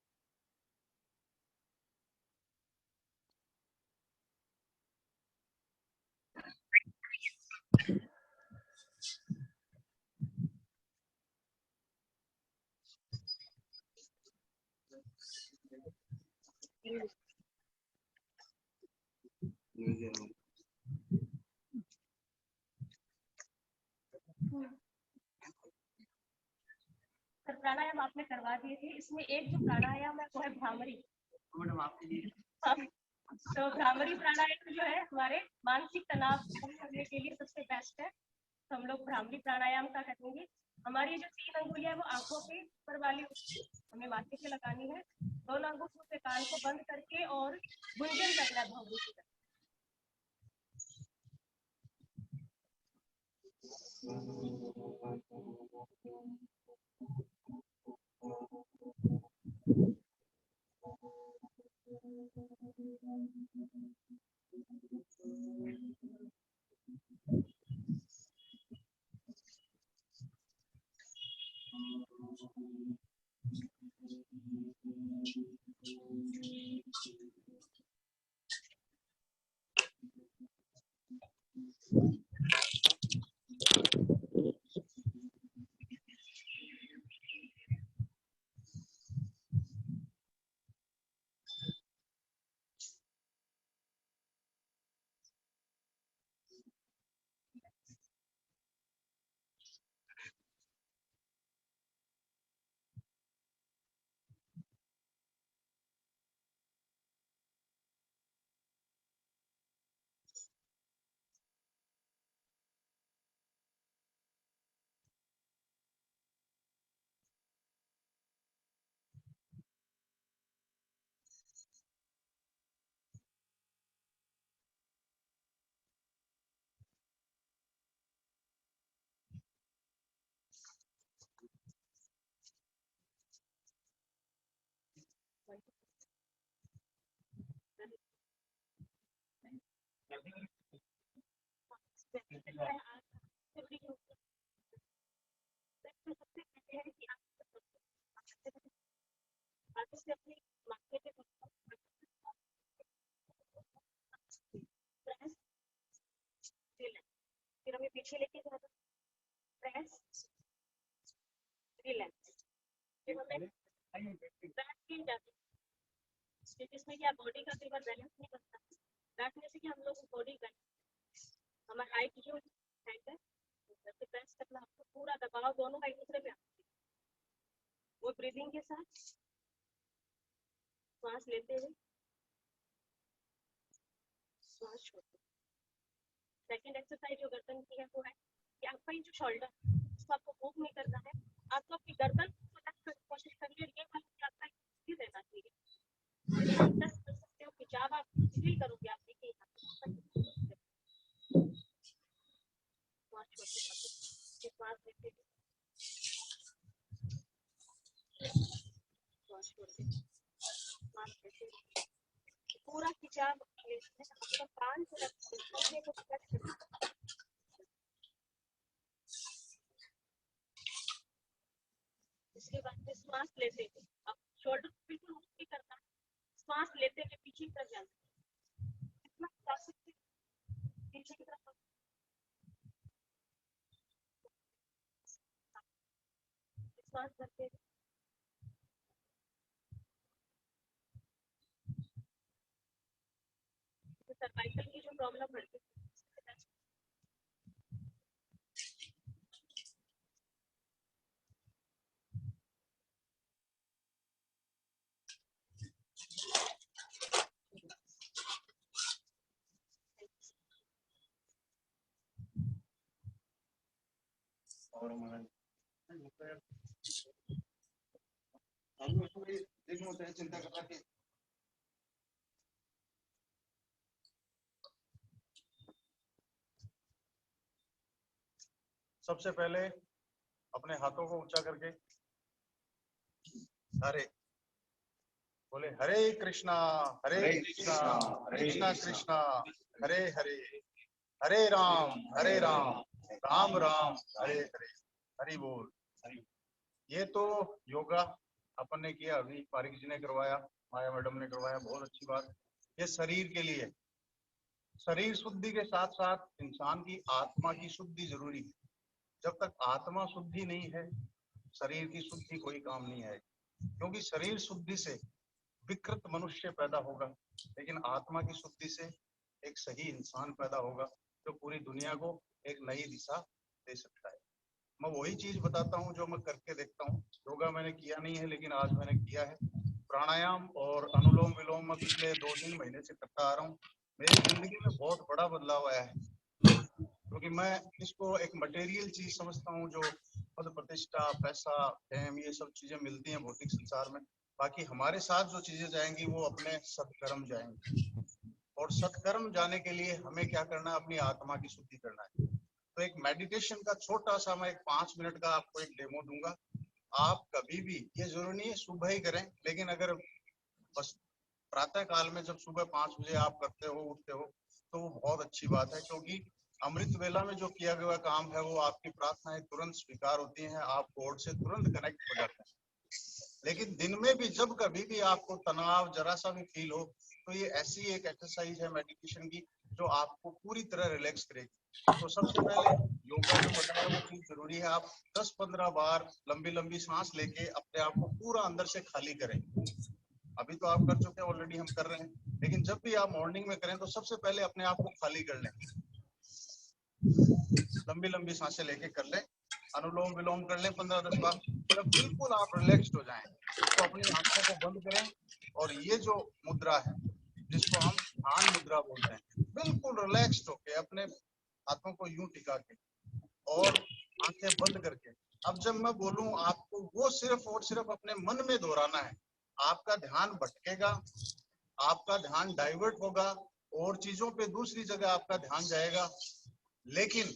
सर प्राणायाम आपने करवा दिए थे, इसमें एक जो प्राणायाम है वो है भ्रामरी। मैडम आपके लिए तो भ्रामरी प्राणायाम जो है हमारे मानसिक तनाव कम करने के लिए सबसे बेस्ट है। तो हम लोग भ्रामरी प्राणायाम का करेंगे। हमारी जो 3 अंगुलियां है वो आंखों पे ऊपर वाली हमें माथे पे लगानी है, दोनों अंगुलियों से कान को बंद करके और गुंजन करना है भ्रामरी की तरह। फिर हमें पीछे लेके जाना, प्रेस रिलैक्स, फिर हमें बैक फील जाती है, जिसमें क्या बॉडी का कई बार बैलेंस नहीं बनता, बैठने से कि हम लोग बॉडी बैलेंस, हमारा हाइट जो हैंड है जैसे प्रेस करना, आपको पूरा दबाव दोनों का एक दूसरे पे आता है। वो ब्रीदिंग के साथ सांस लेते हुए सांस छोड़ते। सेकंड एक्सरसाइज जो गर्दन की है वो है कि आपका ये जो शोल्डर उसको आपको मूव नहीं करना है, आपको अपनी गर्दन को टच करने की कोशिश करिए, ये वाला कि आपका स्थिर रहना चाहिए, टच कर सकते हो कि जब आप फील करोगे आप देखिए सांस लेते पूरा खिंचाव आपका कान से अपने को टच करना। इसके बाद में सांस लेते हुए अब शोल्डर बिल्कुल मूव नहीं करना, सांस लेते हुए पीछे की तरफ जाना, इतना जा सकते पीछे की तरफ, सांस भरते हुए सर्वाइकल की जो प्रॉब्लम बढ़ती है चिंता कर रहा है। सबसे पहले अपने हाथों को ऊंचा करके हरे बोले, हरे कृष्णा कृष्णा कृष्णा हरे हरे, हरे राम राम राम हरे हरे, हरि बोल। ये तो योगा अपन ने किया, अभी पारिक जी ने करवाया, माया मैडम ने करवाया, बहुत अच्छी बात। ये शरीर के लिए, शरीर शुद्धि के साथ साथ इंसान की आत्मा की शुद्धि जरूरी है। जब तक आत्मा शुद्धि नहीं है, शरीर की शुद्धि कोई काम नहीं है, क्योंकि शरीर शुद्धि से विकृत मनुष्य पैदा होगा, लेकिन आत्मा की शुद्धि से एक सही इंसान पैदा होगा जो पूरी दुनिया को एक नई दिशा दे सकता है। मैं वही चीज बताता हूँ जो मैं करके देखता हूँ। योगा मैंने किया नहीं है, लेकिन आज मैंने किया है। प्राणायाम और अनुलोम विलोम में पिछले 2-3 महीने से करता आ रहा हूँ। मेरी जिंदगी में बहुत बड़ा बदलाव आया है, क्योंकि मैं इसको एक मटेरियल चीज समझता हूँ, जो पद प्रतिष्ठा, पैसा, फेम, ये सब चीजें मिलती हैं भौतिक संसार में। बाकी हमारे साथ जो चीजें जाएंगी वो अपने सत्कर्म जाएंगी, और सत्कर्म जाने के लिए हमें क्या करना है, अपनी आत्मा की शुद्धि करना है। तो एक मेडिटेशन का छोटा सा मैं एक 5 मिनट का आपको एक डेमो दूंगा। आप कभी भी, ये जरूरी नहीं है सुबह ही करें, लेकिन अगर बस प्रातः काल में जब सुबह 5 बजे आप करते हो, उठते हो, तो वो बहुत अच्छी बात है, क्योंकि अमृत वेला में जो किया गया काम है वो आपकी प्रार्थनाएं तुरंत स्वीकार होती हैं, आप गॉड से तुरंत कनेक्ट हो जाते हैं। लेकिन दिन में भी जब कभी भी आपको तनाव जरा सा भी फील हो, तो ये ऐसी एक एक्सरसाइज है मेडिटेशन की जो आपको पूरी तरह रिलैक्स करेगी। तो सबसे पहले योगा जो बताया वो चीज जरूरी है। आप 10-15 बार लंबी लंबी सांस लेके अपने आप को पूरा अंदर से खाली करें। अभी तो आप कर चुके हैं, ऑलरेडी हम कर रहे हैं, लेकिन जब भी आप मॉर्निंग में करें तो सबसे पहले अपने आप को खाली कर लें, लंबी लंबी सांसें लेके कर लें, अनुलोम विलोम कर लें 15-10 बार। जब बिल्कुल आप रिलैक्स्ड हो जाएं तो अपनी आंखों को बंद करें, और ये जो मुद्रा है जिसको हम ध्यान मुद्रा बोलते हैं, बिल्कुल रिलैक्स्ड होके अपने हाथों को यूं टिका के और आंखें बंद करके, अब जब मैं बोलूं आपको वो सिर्फ और सिर्फ अपने मन में दोहराना है। आपका ध्यान भटकेगा, आपका ध्यान डाइवर्ट होगा, और चीजों पे दूसरी जगह आपका ध्यान जाएगा, लेकिन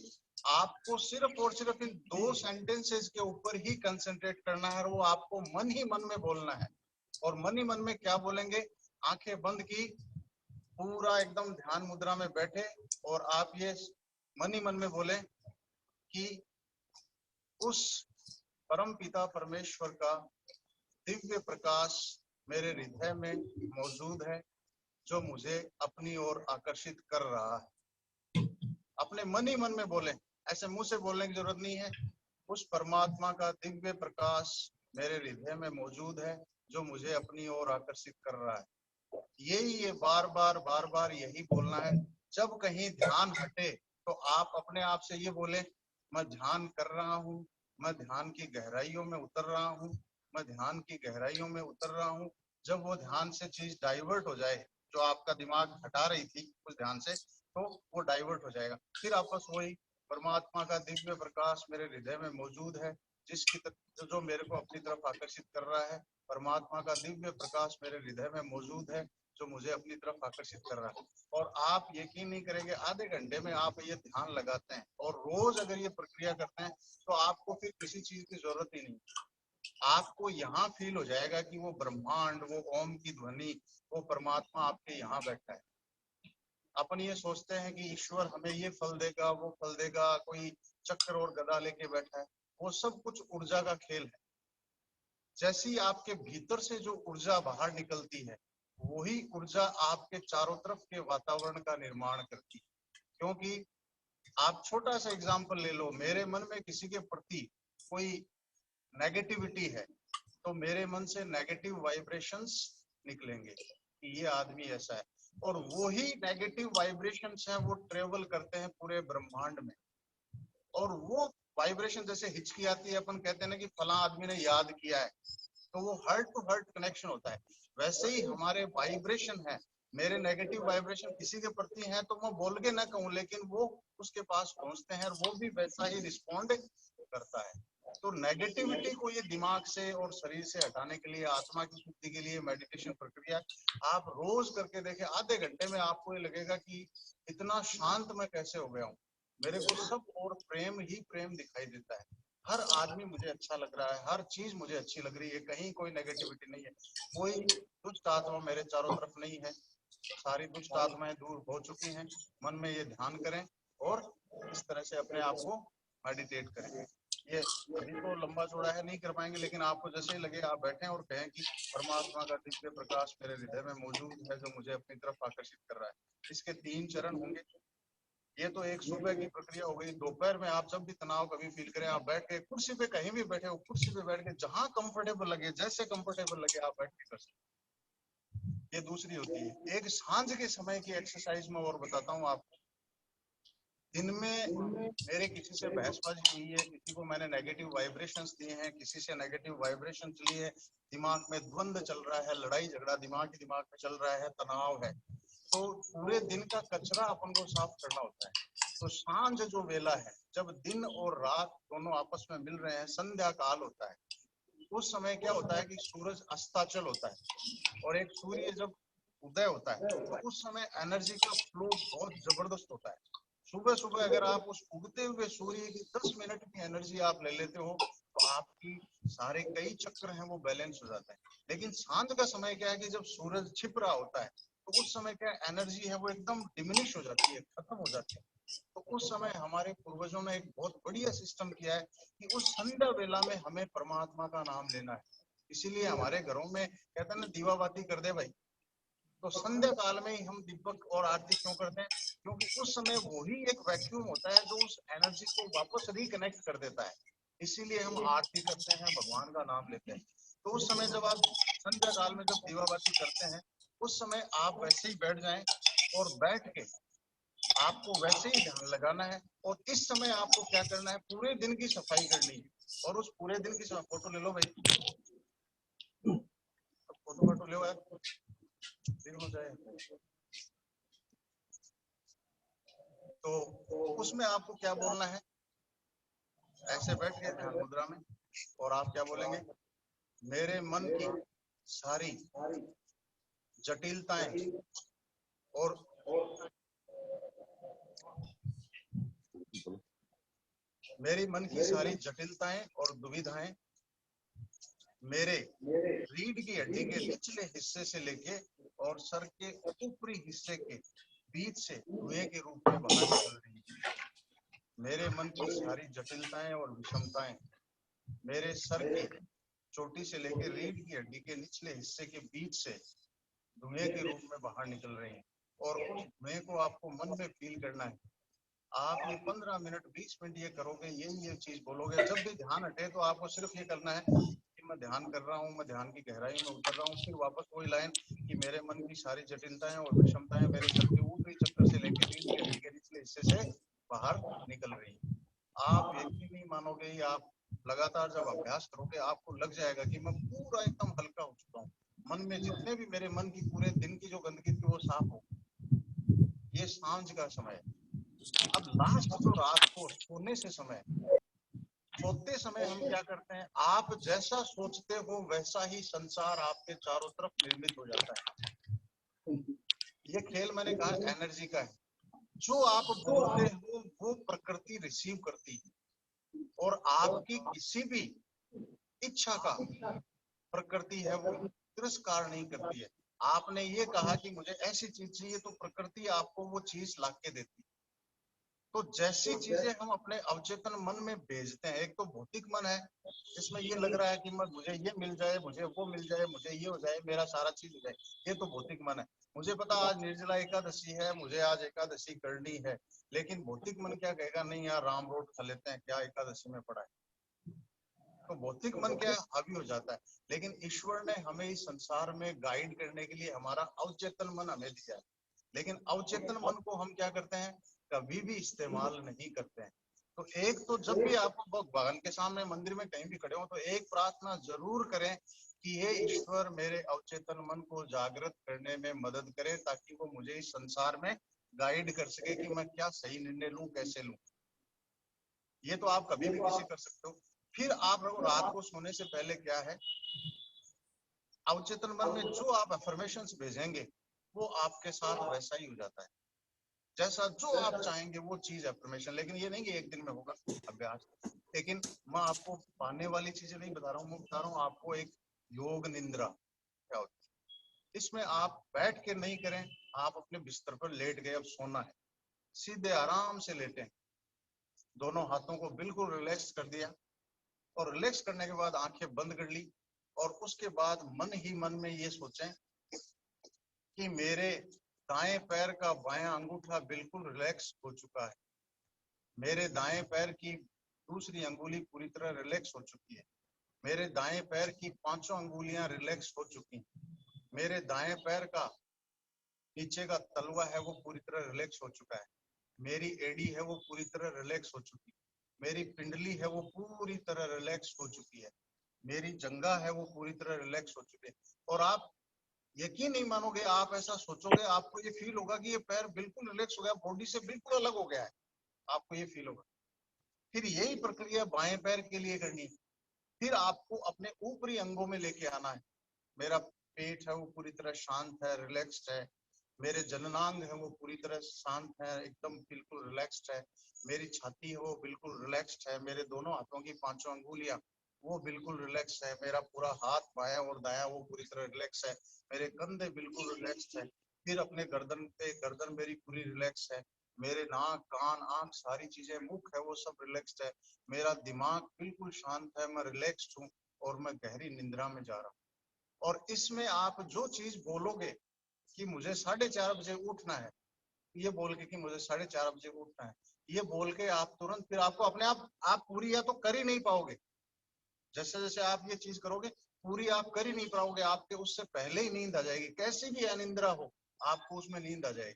आपको सिर्फ और सिर्फ इन 2 सेंटेंसेस के ऊपर ही कंसंट्रेट करना है, और वो आपको मन ही मन में बोलना है। और मन ही मन में क्या बोलेंगे, आंखें बंद की पूरा एकदम ध्यान मुद्रा में बैठे और आप ये मन ही मन में बोले कि उस परम पिता परमेश्वर का दिव्य प्रकाश मेरे हृदय में मौजूद है जो मुझे अपनी ओर आकर्षित कर रहा है। अपने मन ही मन में बोले, ऐसे मुंह से बोलने की जरूरत नहीं है। उस परमात्मा का दिव्य प्रकाश मेरे हृदय में मौजूद है जो मुझे अपनी ओर आकर्षित कर रहा है। ये बार बार यही बोलना है। जब कहीं ध्यान हटे तो आप अपने आप से ये बोले, मैं ध्यान कर रहा हूँ, मैं ध्यान की गहराइयों में उतर रहा हूँ, मैं ध्यान की गहराइयों में उतर रहा हूँ। जब वो ध्यान से चीज डाइवर्ट हो जाए, जो आपका दिमाग हटा रही थी उस ध्यान से, तो वो डाइवर्ट हो जाएगा। फिर आपस वही परमात्मा का दिव्य प्रकाश मेरे हृदय में मौजूद है जो मेरे को अपनी तरफ आकर्षित कर रहा है। परमात्मा का दिव्य प्रकाश मेरे हृदय में मौजूद है जो मुझे अपनी तरफ आकर्षित कर रहा है। और आप यकीन नहीं करेंगे, आधे घंटे में आप ये ध्यान लगाते हैं और रोज अगर ये प्रक्रिया करते हैं तो आपको फिर किसी चीज की जरूरत ही नहीं। आपको यहाँ फील हो जाएगा कि वो ब्रह्मांड, वो ओम की ध्वनि, वो परमात्मा आपके यहाँ बैठा है। अपन ये सोचते हैं कि ईश्वर हमें ये फल देगा, वो फल देगा, कोई चक्र और गदा लेके बैठा है। वो सब कुछ ऊर्जा का खेल है। जैसी आपके भीतर से जो ऊर्जा बाहर निकलती है, वही ऊर्जा आपके चारों तरफ के वातावरण का निर्माण करती है। क्योंकि आप छोटा सा एग्जाम्पल ले लो, मेरे मन में किसी के प्रति कोई नेगेटिविटी है तो मेरे मन से नेगेटिव वाइब्रेशंस निकलेंगे कि ये आदमी ऐसा है, और वही नेगेटिव वाइब्रेशंस हैं वो ट्रेवल करते हैं पूरे ब्रह्मांड में। और वो वाइब्रेशन जैसे हिचकी आती है, अपन कहते हैं ना कि फला आदमी ने याद किया है, तो वो हार्ट टू हार्ट कनेक्शन होता है। वैसे ही हमारे वाइब्रेशन है, मेरे नेगेटिव वाइब्रेशन किसी के प्रति हैं तो मैं बोल के ना कहूँ, लेकिन वो उसके पास पहुंचते हैं और वो भी वैसा ही रिस्पॉन्ड करता है। तो नेगेटिविटी को ये दिमाग से और शरीर से हटाने के लिए, आत्मा की शुद्धि के लिए मेडिटेशन प्रक्रिया आप रोज करके देखें। आधे घंटे में आपको ये लगेगा कि इतना शांत मैं कैसे हो गया हूँ। मेरे को सब और प्रेम ही प्रेम दिखाई देता है। हर आदमी मुझे अच्छा लग रहा है, हर चीज मुझे अच्छी लग रही है, कहीं कोई नेगेटिविटी नहीं है, कोई दुष्ट आत्मा मेरे चारों तरफ नहीं है। सारी दुष्ट आत्माएं दूर हो चुकी हैं। मन में ये ध्यान करें और इस तरह से अपने आप को मेडिटेट करें। ये अभी तो लंबा चौड़ा है, नहीं कर पाएंगे, लेकिन आपको जैसे ही लगे आप बैठें और कहें कि परमात्मा का दिव्य प्रकाश मेरे हृदय में मौजूद है जो मुझे अपनी तरफ आकर्षित कर रहा है। इसके 3 चरण होंगे। ये तो एक सुबह की प्रक्रिया हो गई। दोपहर में आप जब भी तनाव कभी फील करें, आप बैठ के कुर्सी पे कहीं भी बैठे हो, कुर्सी पे बैठ के जहां कंफर्टेबल लगे, जैसे कंफर्टेबल लगे आप बैठ के कर सकते। ये दूसरी होती है। एक सांझ के समय की एक्सरसाइज में और बताता हूँ आपको। दिन में मेरे किसी से बहसबाजी हुई है, किसी को मैंने नेगेटिव वाइब्रेशंस दिए हैं, किसी से नेगेटिव वाइब्रेशंस लिए, दिमाग में द्वंद्व चल रहा है, लड़ाई झगड़ा दिमाग में चल रहा है, तनाव है, तो पूरे दिन का कचरा अपन को साफ करना होता है। तो सांझ जो वेला है, जब दिन और रात दोनों आपस में मिल रहे हैं, संध्या काल होता है। उस समय क्या होता है कि सूरज अस्ताचल होता है और एक सूर्य जब उदय होता है, तो उस समय एनर्जी का फ्लो बहुत जबरदस्त होता है। सुबह सुबह अगर आप उस उगते हुए सूर्य की 10 मिनट की एनर्जी आप ले लेते हो तो आपकी सारे कई चक्र हैं वो बैलेंस हो जाता है। लेकिन सांझ का समय क्या है कि जब सूरज छिप रहा होता है तो उस समय क्या एनर्जी है वो एकदम डिमिनिश हो जाती है, खत्म हो जाती है। तो उस समय हमारे पूर्वजों ने एक बहुत बढ़िया सिस्टम किया है कि उस संध्या वेला में हमें परमात्मा का नाम लेना है। इसीलिए हमारे घरों में कहते हैं ना, दीवा बाती कर दे भाई। तो संध्या काल में ही हम दीपक और आरती क्यों करते हैं? क्योंकि उस समय वही एक वैक्यूम होता है जो उस एनर्जी को वापस रिकनेक्ट कर देता है। इसीलिए हम आरती करते हैं, भगवान का नाम लेते हैं। तो उस समय जब आप संध्या काल में जब दीवाबाती करते हैं, उस समय आप वैसे ही बैठ जाएं और बैठ के आपको वैसे ही ध्यान लगाना है। और इस समय आपको क्या करना है, पूरे दिन की सफाई करनी है। और उस पूरे दिन की फोटो ले लो भाई, फोटो ले लो, दिन हो जाए। तो उसमें आपको क्या बोलना है, ऐसे बैठ के ध्यान मुद्रा में, और आप क्या बोलेंगे, मेरे मन की सारी जटिलताएं और मेरी मन की सारी जटिलताएं और दुविधाएं मेरे रीढ़ की हड्डी के निचले हिस्से से लेके और सर के ऊपरी हिस्से के बीच से धुएं के रूप में बाहर निकल रही है। मेरे मन की सारी जटिलताएं और विषमताएं मेरे सर की चोटी से लेकर रीढ़ की हड्डी के निचले हिस्से के बीच से धुएं के रूप में बाहर निकल रही हैं। और उस धुएं को आपको मन में फील करना है। आप ये 15 मिनट 20 मिनट ये करोगे, ये चीज बोलोगे। जब भी ध्यान हटे तो आपको सिर्फ ये करना है कि मैं ध्यान कर रहा हूँ, मैं ध्यान की गहराई में उतर रहा हूँ। फिर वापस वही लाइन कि मेरे मन की सारी जटिलताएं और विषमताएं मेरे सर के ऊपरी चक्र से लेकर रीढ़ की हड्डी के निचले हिस्से से बाहर निकल रही है। आप यकीन नहीं मानोगे, ये आप लगातार जब अभ्यास करोगे आपको लग जाएगा कि मैं पूरा एकदम हल्का हो चुका हूँ। मन में जितने भी मेरे मन की पूरे दिन की जो गंदगी थी वो साफ हो। ये सांझ का समय है। अब लास्ट जो रात को सोने से समय, सोते समय हम क्या करते हैं, आप जैसा सोचते हो वैसा ही संसार आपके चारों तरफ निर्मित हो जाता है। ये खेल मैंने कहा एनर्जी का है। जो आप बोलते हो वो प्रकृति रिसीव करती है, और आपकी किसी भी इच्छा का प्रकृति है वो तिरस्कार नहीं करती है। आपने ये कहा कि मुझे ऐसी चीज चाहिए, तो प्रकृति आपको वो चीज लाके देती है। तो जैसी चीजें हम अपने अवचेतन मन में भेजते हैं, एक तो भौतिक मन है जिसमें ये लग रहा है कि मुझे ये मिल जाए, मुझे वो मिल जाए, मुझे ये हो जाए, मेरा सारा चीज हो जाए, ये तो भौतिक मन है। मुझे पता आज निर्जला एकादशी है, मुझे आज एकादशी करनी है, लेकिन भौतिक मन क्या कहेगा, नहीं यार राम रोट खा लेते हैं, क्या एकादशी में पड़ा है। तो भौतिक मन क्या हावी हो जाता है। लेकिन ईश्वर ने हमें इस संसार में गाइड करने के लिए हमारा अवचेतन मन हमें दिया है। लेकिन अवचेतन मन को हम क्या करते हैं, कभी भी इस्तेमाल नहीं करते हैं। तो एक तो जब भी आप भगवान के सामने मंदिर में कहीं भी खड़े हो तो एक प्रार्थना जरूर करें कि हे ईश्वर मेरे अवचेतन मन को जागृत करने में मदद करे, ताकि वो मुझे इस संसार में गाइड कर सके कि मैं क्या सही निर्णय लूं, कैसे लूं। ये तो आप कभी भी किसी कर सकते हो। फिर आप रात को सोने से पहले क्या है, अवचेतन मन में जो आप अफर्मेशंस भेजेंगे वो आपके साथ वैसा ही हो जाता है, जैसा जो आप चाहेंगे वो चीज अफर्मेशन। लेकिन ये नहीं कि एक दिन में होगा अभ्यास। लेकिन मैं आपको पाने वाली चीजें नहीं बता रहा हूँ, मैं बता रहा हूँ आपको एक योग निंद्रा क्या होती है। इसमें आप बैठ के नहीं करें, आप अपने बिस्तर पर लेट गए, अब सोना है, सीधे आराम से लेटे, दोनों हाथों को बिल्कुल रिलैक्स कर दिया, और रिलैक्स करने के बाद आंखें बंद कर ली, और उसके बाद मन ही मन में ये सोचें कि मेरे दाएं पैर का बायां अंगूठा बिल्कुल रिलैक्स हो चुका है, मेरे दाएं पैर की दूसरी अंगुली पूरी तरह रिलैक्स हो चुकी है, मेरे दाएं पैर की पांचों अंगुलियां रिलैक्स हो चुकी हैं, मेरे दाएं पैर का नीचे का तलवा है वो पूरी तरह रिलैक्स हो चुका है, मेरी एड़ी है वो पूरी तरह रिलैक्स हो चुकी है, मेरी पिंडली है वो पूरी तरह रिलैक्स हो चुकी है, मेरी जंघा है वो पूरी तरह रिलैक्स हो चुकी है। और आप यकीन नहीं मानोगे, आप ऐसा सोचोगे, आपको ये फील होगा कि ये पैर बिल्कुल रिलैक्स हो गया, बॉडी से बिल्कुल अलग हो गया है, आपको ये फील होगा। फिर यही प्रक्रिया बाएं पैर के लिए करनी है। फिर आपको अपने ऊपरी अंगों में लेके आना है। मेरा पेट है वो पूरी तरह शांत है, रिलैक्स्ड है, मेरे जननांग है वो पूरी तरह शांत है, एकदम बिल्कुल रिलैक्स्ड है, मेरी छाती है वो बिल्कुल रिलैक्स्ड है, मेरे दोनों हाथों की पांचों अंगुलियां वो बिल्कुल रिलैक्स है, मेरा पूरा हाथ बायां और दायां वो पूरी तरह रिलैक्स है, मेरे कंधे बिल्कुल रिलैक्स है। फिर अपने गर्दन पे, गर्दन मेरी पूरी रिलैक्स है, मेरे नाक कान आंख सारी चीजें, मुख है वो सब रिलैक्स्ड है, मेरा दिमाग बिल्कुल शांत है, मैं रिलैक्स्ड हूँ और मैं गहरी निंद्रा में जा रहा हूँ। और इसमें आप जो चीज बोलोगे कि मुझे 4:30 बजे उठना है, ये बोल के कि मुझे 4:30 बजे उठना है, ये बोल के आप तुरंत फिर आपको अपने आप पूरी या तो कर ही नहीं पाओगे। जैसे जैसे आप ये चीज करोगे पूरी आप कर ही नहीं पाओगे, आपके उससे पहले ही नींद आ जाएगी, कैसी भी अनिंद्रा हो आपको उसमें नींद आ जाएगी।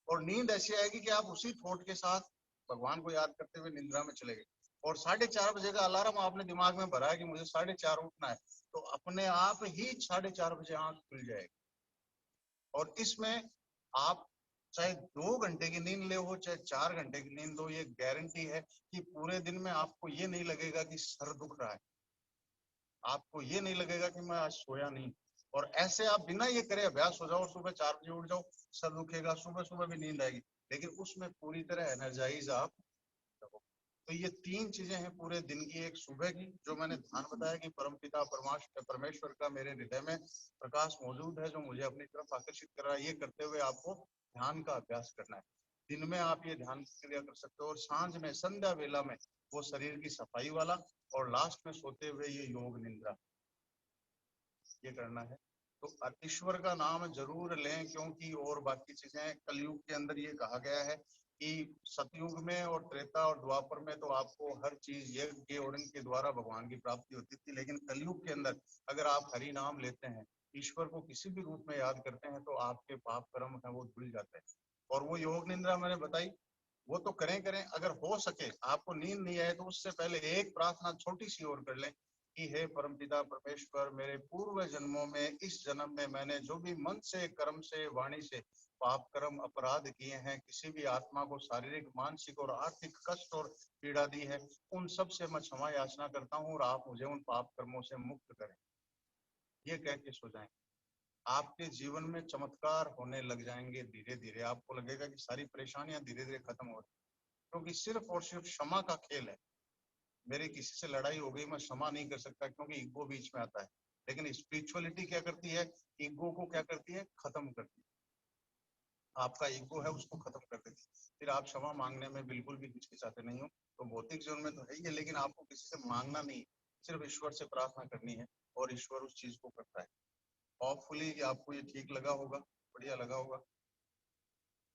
और नींद ऐसी आएगी कि आप उसी थॉट के साथ भगवान को याद करते हुए निंद्रा में चले गए। और 4:30 बजे का अलार्म आपने दिमाग में भरा है कि मुझे 4:30 उठना है, तो अपने आप ही 4:30 बजे आंख खुल जाएगी। और इसमें आप चाहे 2 घंटे की नींद ले हो, चाहे 4 घंटे की नींद हो, ये गारंटी है कि पूरे दिन में आपको ये नहीं लगेगा कि सर दुख रहा है, आपको ये नहीं लगेगा कि मैं आज सोया नहीं। और ऐसे आप बिना ये करे अभ्यास हो जाओ, सुबह 4 बजे उठ जाओ, सर दुखेगा, सुबह सुबह भी नींद आएगी, लेकिन उसमें पूरी तरह एनर्जाइज आप रहो। तो ये 3 चीजें हैं पूरे दिन की। एक सुबह की जो मैंने ध्यान बताया कि परमपिता परमेश्वर का मेरे हृदय में प्रकाश मौजूद है जो मुझे अपनी तरफ आकर्षित कर रहा है। ये करते हुए आपको ध्यान का अभ्यास करना है। दिन में आप ये ध्यान क्रिया कर सकते हो और सांझ में संध्या वेला में वो शरीर की सफाई वाला, और लास्ट में सोते हुए ये योग निंद्रा ये करना है। तो ईश्वर का नाम जरूर लें, क्योंकि और बाकी चीजें कलयुग के अंदर ये कहा गया है कि सतयुग में और त्रेता और द्वापर में तो आपको हर चीज यज्ञ और इनके द्वारा भगवान की प्राप्ति होती थी, लेकिन कलयुग के अंदर अगर आप हरि नाम लेते हैं, ईश्वर को किसी भी रूप में याद करते हैं, तो आपके पाप कर्म है वो धुल जाते हैं। और वो योग निंद्रा मैंने बताई, वो तो करें करें। अगर हो सके आपको नींद नहीं आए तो उससे पहले एक प्रार्थना छोटी सी और कर लें कि हे परमपिता परमेश्वर, मेरे पूर्व जन्मों में, इस जन्म में मैंने जो भी मन से, कर्म से, वाणी से पाप कर्म अपराध किए हैं, किसी भी आत्मा को शारीरिक, मानसिक और आर्थिक कष्ट और पीड़ा दी है, उन सब से मैं क्षमा याचना करता हूँ और आप मुझे उन पाप कर्मों से मुक्त करें। ये कह के सो जाएं। आपके जीवन में चमत्कार होने लग जाएंगे। धीरे धीरे आपको लगेगा कि सारी परेशानियां धीरे धीरे खत्म हो रही, क्योंकि सिर्फ और सिर्फ क्षमा का खेल है। मेरी किसी से लड़ाई हो गई, मैं क्षमा नहीं कर सकता क्योंकि ईगो बीच में आता है। लेकिन स्पिरिचुअलिटी क्या करती है? ईगो को क्या करती है? खत्म करती है। आपका ईगो है उसको खत्म कर देती है। फिर आप क्षमा मांगने में बिल्कुल भी हिचकिचाते नहीं हो। तो भौतिक जीवन में तो है ही है, लेकिन आपको किसी से मांगना नहीं, सिर्फ ईश्वर से प्रार्थना करनी है और ईश्वर उस चीज को करता है। होपफुली कि आपको ये ठीक लगा होगा, बढ़िया लगा होगा।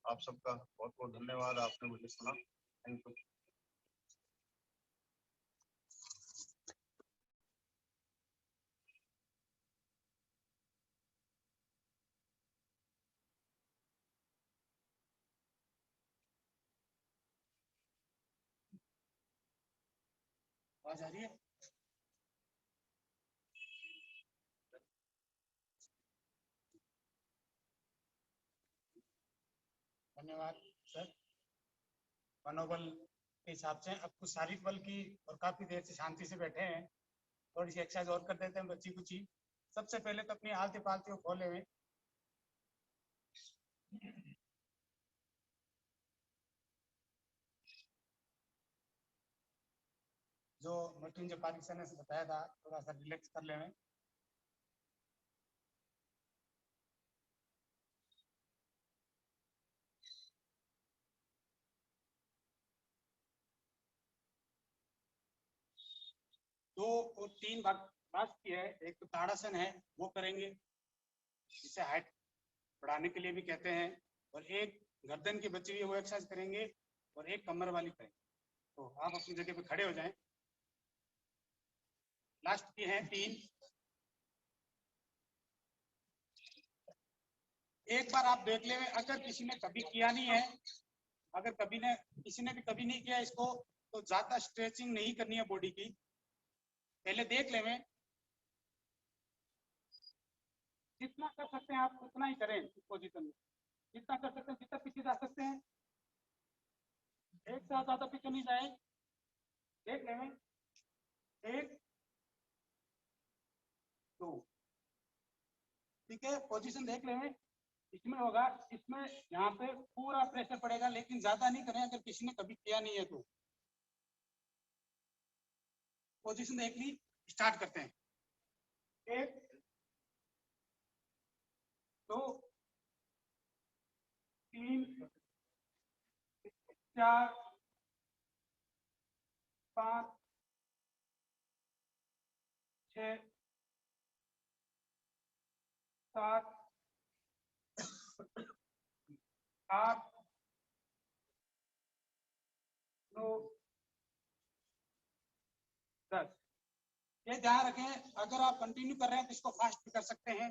आप सबका बहुत बहुत धन्यवाद, आपने मुझे सुना। Thank you. आवाज आ रही है? धन्यवाद सर। मनोबल के हिसाब से अब कुछ शारीरिक बल की, और काफी देर से शांति से बैठे हैं, थोड़ी सी एक्सरसाइज और कर देते हैं बच्ची कुची। सबसे पहले तो अपनी आलती पालती को खोले हुए, जो मृत्युंजय पारिक सर ने बताया था, थोड़ा सा रिलैक्स कर ले। दो और 3 बात की है। एक तो ताड़ासन है, वो करेंगे, जिसे हाइट बढ़ाने के लिए भी कहते हैं, और एक गर्दन की बची हुई है वो एक्सरसाइज करेंगे, और एक कमर वाली करेंगे। तो आप अपनी जगह पे खड़े हो जाएं। लास्ट की है 3। एक बार आप देख ले, अगर किसी ने कभी किया नहीं है, अगर किसी ने भी कभी नहीं किया इसको, तो ज्यादा स्ट्रेचिंग नहीं करनी है बॉडी की, पहले देख ले। जितना कर सकते हैं आप उतना ही करें इस पोजीशन में। जितना कर सकते हैं, जितना पीछे जा सकते हैं, एक से ज्यादा पीछे नहीं जाए। देख ले, 1 2, ठीक है। पोजीशन देख ले। इसमें होगा, इसमें यहाँ पे पूरा प्रेशर पड़ेगा, लेकिन ज्यादा नहीं करें अगर किसी ने कभी किया नहीं है तो। पोजीशन देख ली, स्टार्ट करते हैं। 1 2 3 4 5 6 7 8 9 10। ये ध्यान रखें, अगर आप कंटिन्यू कर रहे हैं तो इसको फास्ट भी कर सकते हैं।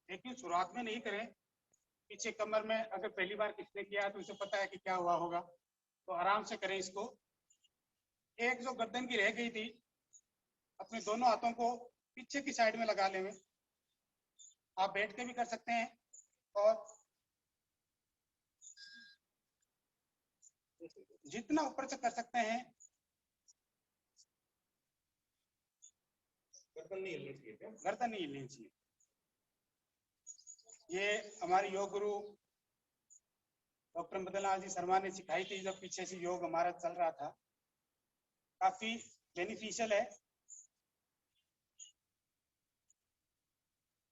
लेकिन शुरुआत में नहीं करें। पीछे कमर में अगर पहली बार किसने किया है तो उसे पता है कि क्या हुआ होगा, तो आराम से करें इसको। एक जो गर्दन की रह गई थी, अपने दोनों हाथों को पीछे की साइड में लगा लें। आप बैठ के भी कर सकते हैं, और जितना ऊपर से कर सकते हैं। गर्दन नहीं हिलनी चाहिए, गर्दन नहीं हिलनी चाहिए। ये हमारे योग गुरु डॉक्टर मदन लाल जी शर्मा ने सिखाई थी, जो पीछे से योग हमारा चल रहा था, काफी बेनिफिशियल है।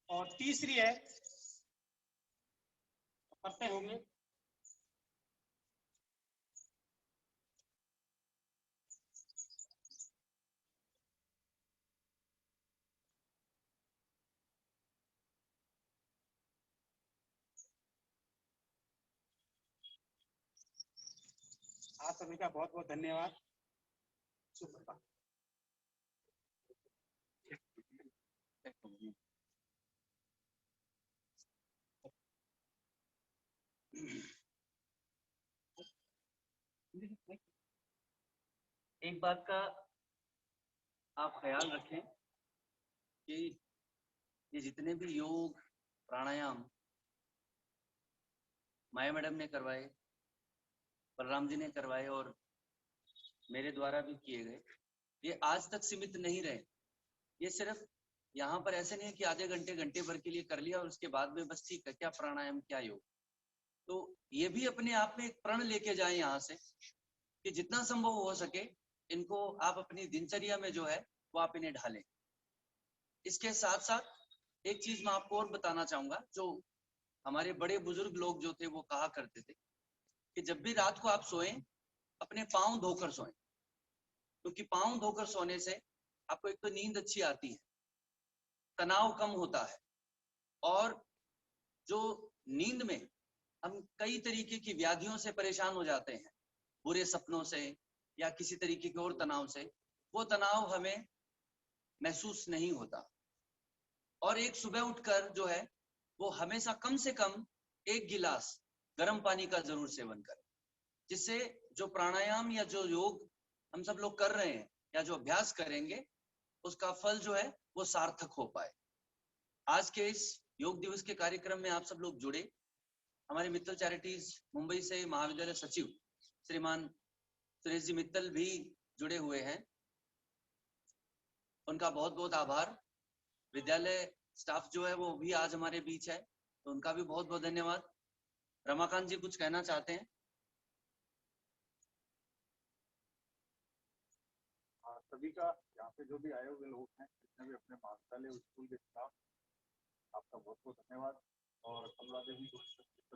और तीसरी है, करते होंगे, आप सभी का बहुत बहुत धन्यवाद। शुभ प्रभात। एक बात का आप ख्याल रखें कि ये जितने भी योग प्राणायाम माया मैडम ने करवाए, बलराम जी ने करवाए और मेरे द्वारा भी किए गए, ये आज तक सीमित नहीं रहे। ये सिर्फ यहाँ पर ऐसे नहीं है कि आधे घंटे घंटे भर के लिए कर लिया और उसके बाद में बस ठीक है, क्या प्राणायाम क्या योग। तो ये भी अपने आप में एक प्रण लेके जाए यहाँ से कि जितना संभव हो सके इनको आप अपनी दिनचर्या में जो है वो आप इन्हें ढालें। इसके साथ साथ एक चीज मैं आपको और बताना चाहूंगा, जो हमारे बड़े बुजुर्ग लोग जो थे वो कहा करते थे कि जब भी रात को आप सोएं अपने पाँव धोकर सोएं, क्योंकि पाँव धोकर सोने से आपको एक तो नींद अच्छी आती है, तनाव कम होता है, और जो नींद में हम कई तरीके की व्याधियों से परेशान हो जाते हैं, बुरे सपनों से या किसी तरीके के और तनाव से, वो तनाव हमें महसूस नहीं होता। और एक सुबह उठकर जो है वो हमेशा कम से कम 1 गिलास गर्म पानी का जरूर सेवन करें, जिससे जो प्राणायाम या जो योग हम सब लोग कर रहे हैं या जो अभ्यास करेंगे उसका फल जो है वो सार्थक हो पाए। आज के इस योग दिवस के कार्यक्रम में आप सब लोग जुड़े। हमारे मित्तल चैरिटीज मुंबई से महाविद्यालय सचिव श्रीमान सुरेश जी मित्तल भी जुड़े हुए हैं, उनका बहुत बहुत आभार। विद्यालय स्टाफ जो है वो भी आज हमारे बीच है, तो उनका भी बहुत बहुत धन्यवाद। रमाकांत जी कुछ कहना चाहते हैं? सभी का यहाँ पे जो भी आए हुए लोग हैं, जितने भी अपने महाविद्यालय स्कूल के स्टाफ, आपका बहुत बहुत धन्यवाद। और कमला देवी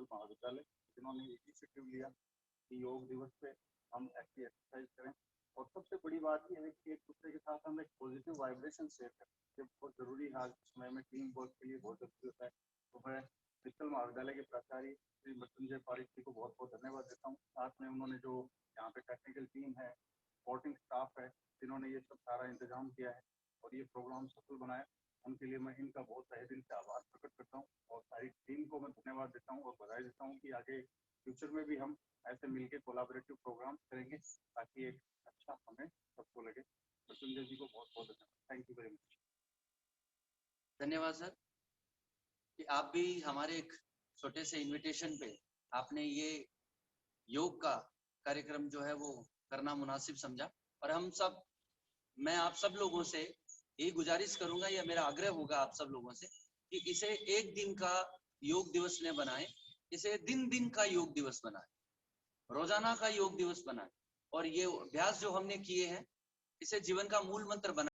महाविद्यालय जिन्होंने इनिशिएटिव लिया कि योग दिवस पे हम ऐसी एक्सरसाइज करें। और सबसे बड़ी बात यह है कि एक दूसरे के साथ हम एक पॉजिटिव वाइब्रेशन शेयर करें, ये बहुत जरूरी है। आज के समय में टीम वर्क के लिए बहुत जरूरी होता है। तो मैं मित्तल महाविद्यालय के प्राचार्य श्री मृत्युंजय पारिक जी को बहुत बहुत धन्यवाद देता हूँ। साथ में उन्होंने जो यहाँ पे टेक्निकल टीम है, सपोर्टिंग स्टाफ है, जिन्होंने ये सब सारा इंतजाम किया है और ये प्रोग्राम सफल बनाया, उनके लिए मैं इनका बहुत तहे दिल से आभार प्रकट करता हूँ। और सारी टीम को मैं धन्यवाद देता हूँ और बधाई देता हूँ कि आगे फ्यूचर में भी हम ऐसे मिलकर कोलैबोरेटिव प्रोग्राम करेंगे, ताकि एक अच्छा हमें सबको लगे। मृत्युंजय जी को बहुत बहुत धन्यवाद। Thank you very much. धन्यवाद सर कि आप भी हमारे एक छोटे से इनविटेशन पे आपने ये योग का कार्यक्रम जो है वो करना मुनासिब समझा। और हम सब, मैं आप सब लोगों से यही गुजारिश करूंगा या मेरा आग्रह होगा आप सब लोगों से कि इसे एक दिन का योग दिवस न बनाएं, इसे दिन दिन का योग दिवस बनाएं, रोजाना का योग दिवस बनाएं। और ये अभ्यास जो हमने किए हैं इसे जीवन का मूल मंत्र बनाएं।